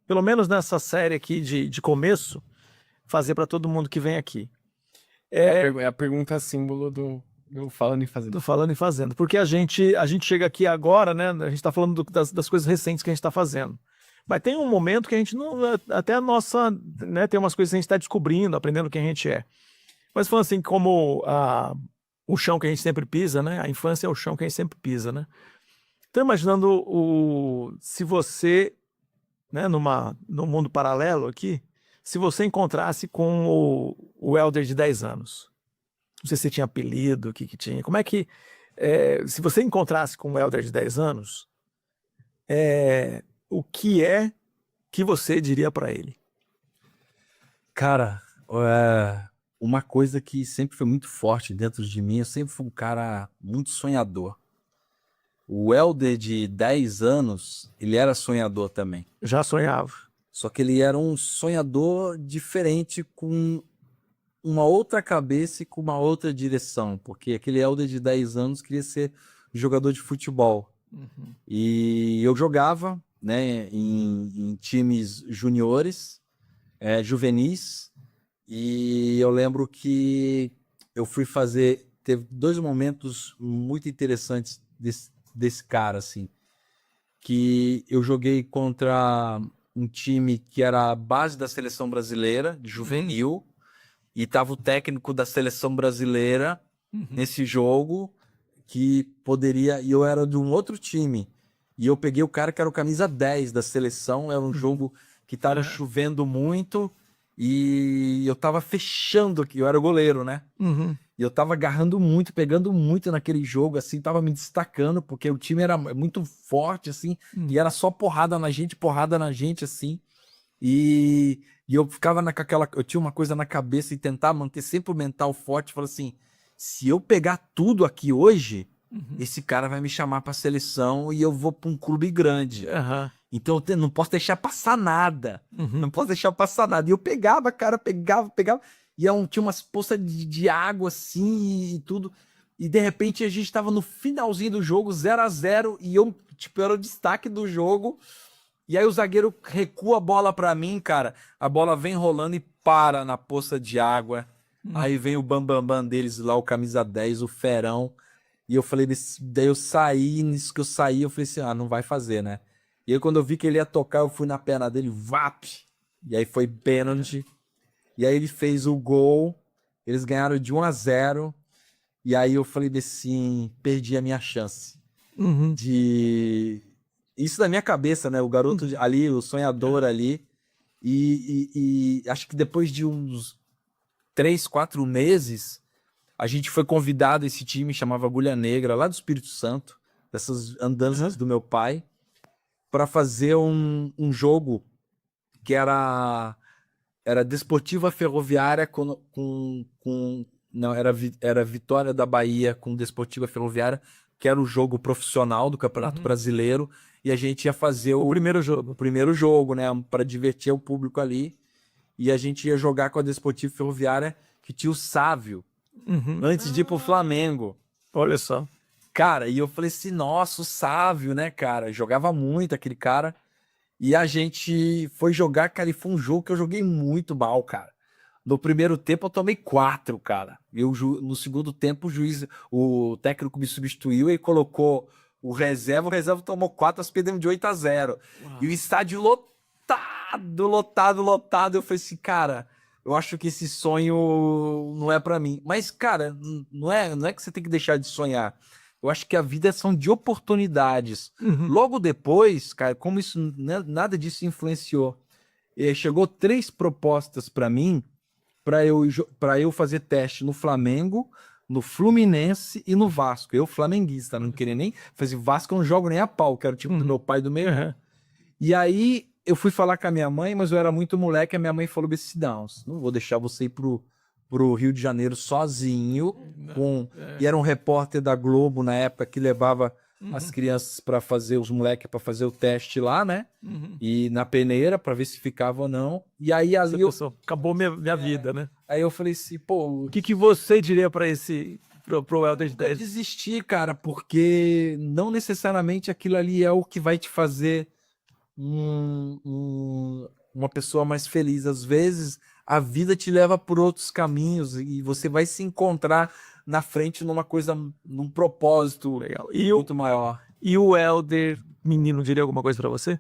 pelo menos nessa série aqui de começo, fazer para todo mundo que vem aqui. É a pergunta símbolo do Falando e Fazendo. Do Falando e Fazendo. Porque a gente chega aqui agora, né? A gente tá falando das coisas recentes que a gente tá fazendo. Mas tem um momento que a gente não... Até a nossa... Né, tem umas coisas que a gente tá descobrindo, aprendendo quem a gente é. Mas falando assim, como o chão que a gente sempre pisa, né? A infância é o chão que a gente sempre pisa, né? Então, imaginando se você, né, num mundo paralelo aqui, se você encontrasse com o Helder de 10 anos. Não sei se você tinha apelido, o que tinha. Como é que... se você encontrasse com o Helder de 10 anos, o que é que você diria para ele? Cara, uma coisa que sempre foi muito forte dentro de mim, eu sempre fui um cara muito sonhador. O Helder de 10 anos, ele era sonhador também. Já sonhava. Só que ele era um sonhador diferente, com uma outra cabeça e com uma outra direção. Porque aquele Helder de 10 anos queria ser jogador de futebol. Uhum. E eu jogava, né, em times juniores, juvenis. E eu lembro que eu fui fazer... Teve 2 momentos muito interessantes desse cara, assim. Que eu joguei contra um time que era a base da seleção brasileira, de juvenil, e tava o técnico da seleção brasileira nesse jogo, que poderia... E eu era de um outro time. E eu peguei o cara que era o camisa 10 da seleção, era um jogo que tava chovendo muito, e eu tava fechando aqui, eu era o goleiro, né? Uhum. E eu tava agarrando muito, pegando muito naquele jogo, assim, tava me destacando, porque o time era muito forte, assim, e era só porrada na gente, assim. E eu ficava eu tinha uma coisa na cabeça e tentar manter sempre o mental forte, falando assim, se eu pegar tudo aqui hoje, esse cara vai me chamar pra seleção e eu vou pra um clube grande. Uhum. Então eu não posso deixar passar nada. Não posso deixar passar nada. E eu pegava, cara, pegava. E tinha umas poças de água assim e tudo. E de repente a gente tava no finalzinho do jogo, 0-0, e eu, tipo, era o destaque do jogo. E aí o zagueiro recua a bola pra mim, cara. A bola vem rolando e para na poça de água. Aí vem o bambambam deles lá, o camisa 10, o Ferão. E eu falei, daí eu saí, nisso que eu saí, eu falei assim, não vai fazer, né? E aí quando eu vi que ele ia tocar, eu fui na perna dele, vap! E aí foi pênalti. E aí ele fez o gol, eles ganharam de 1-0, e aí eu falei assim, perdi a minha chance. De... Isso na minha cabeça, né? O garoto ali, o sonhador ali. E acho que depois de uns 3, 4 meses, a gente foi convidado, esse time chamava Agulha Negra, lá do Espírito Santo, dessas andanças do meu pai, para fazer um jogo que era Desportiva Ferroviária não, era Vitória da Bahia com Desportiva Ferroviária, que era o jogo profissional do Campeonato Brasileiro, e a gente ia fazer o primeiro jogo, né, para divertir o público ali, e a gente ia jogar com a Desportiva Ferroviária, que tinha o Sávio, antes de ir pro Flamengo. Olha só. Cara, e eu falei assim, nossa, o Sávio, né, cara, jogava muito aquele cara. E a gente foi jogar, cara, e foi um jogo que eu joguei muito mal, cara. No primeiro tempo eu tomei 4, cara. No segundo tempo o técnico me substituiu e colocou o reserva tomou 4, nós perdemos de 8-0. E o estádio lotado. Eu falei assim, cara, eu acho que esse sonho não é pra mim. Mas, cara, não é que você tem que deixar de sonhar. Eu acho que a vida são de oportunidades. Logo depois, cara, como isso, nada disso influenciou. Chegou 3 propostas para mim, para eu fazer teste no Flamengo, no Fluminense e no Vasco. Eu, flamenguista, não queria nem... Falei assim, Vasco eu não jogo nem a pau, que era o time do meu pai e do meu irmão. E aí eu fui falar com a minha mãe, mas eu era muito moleque, a minha mãe falou assim, não vou deixar você ir pro Rio de Janeiro sozinho, e era um repórter da Globo na época que levava as crianças para fazer, os moleques para fazer o teste lá, né? E na peneira para ver se ficava ou não. E aí ali acabou minha vida, né? Aí eu falei assim, pô, O que você diria para pro Helder de eu 10? desisti, cara, porque não necessariamente aquilo ali é o que vai te fazer uma pessoa mais feliz. Às vezes a vida te leva por outros caminhos e você vai se encontrar na frente numa coisa, num propósito Legal. muito maior. E o Helder, menino, diria alguma coisa para você?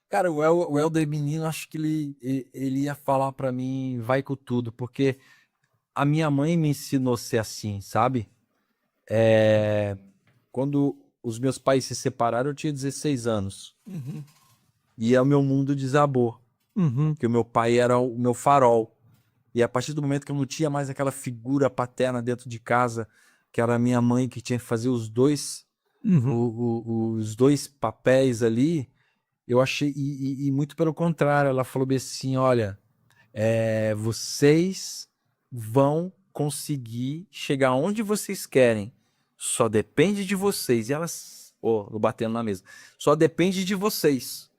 Cara, o Helder menino, acho que ele ia falar pra mim, vai com tudo, porque a minha mãe me ensinou a ser assim, sabe? Quando os meus pais se separaram, eu tinha 16 anos. E o meu mundo desabou. Porque o meu pai era o meu farol. E a partir do momento que eu não tinha mais aquela figura paterna dentro de casa, que era a minha mãe que tinha que fazer os dois papéis ali, eu achei, e muito pelo contrário, ela falou bem assim, olha, vocês vão conseguir chegar onde vocês querem, só depende de vocês. E elas, batendo na mesa, só depende de vocês.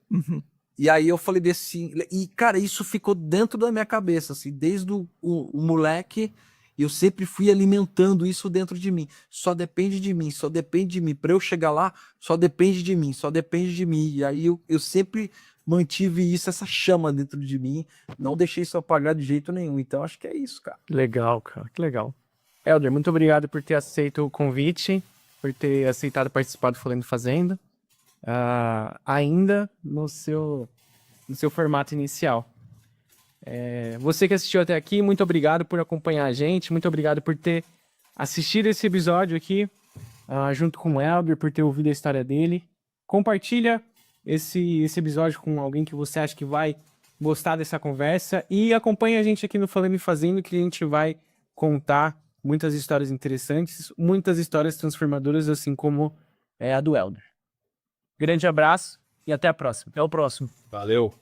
E aí eu falei assim, e cara, isso ficou dentro da minha cabeça, assim, desde o moleque, eu sempre fui alimentando isso dentro de mim. Só depende de mim, só depende de mim. Para eu chegar lá, só depende de mim, só depende de mim. E aí eu sempre mantive isso, essa chama dentro de mim, não deixei isso apagar de jeito nenhum. Então acho que é isso, cara. Legal, cara, que legal. Helder, muito obrigado por ter aceito o convite, por ter aceitado participar do Falando e Fazendo, ainda no seu formato inicial. Você que assistiu até aqui, muito obrigado por acompanhar a gente, muito obrigado por ter assistido esse episódio aqui, junto com o Helder, por ter ouvido a história dele. Compartilha esse episódio com alguém que você acha que vai gostar dessa conversa e acompanha a gente aqui no Falando e Fazendo, que a gente vai contar muitas histórias interessantes, muitas histórias transformadoras, assim como a do Helder. Grande abraço e até a próxima. Até o próximo. Valeu.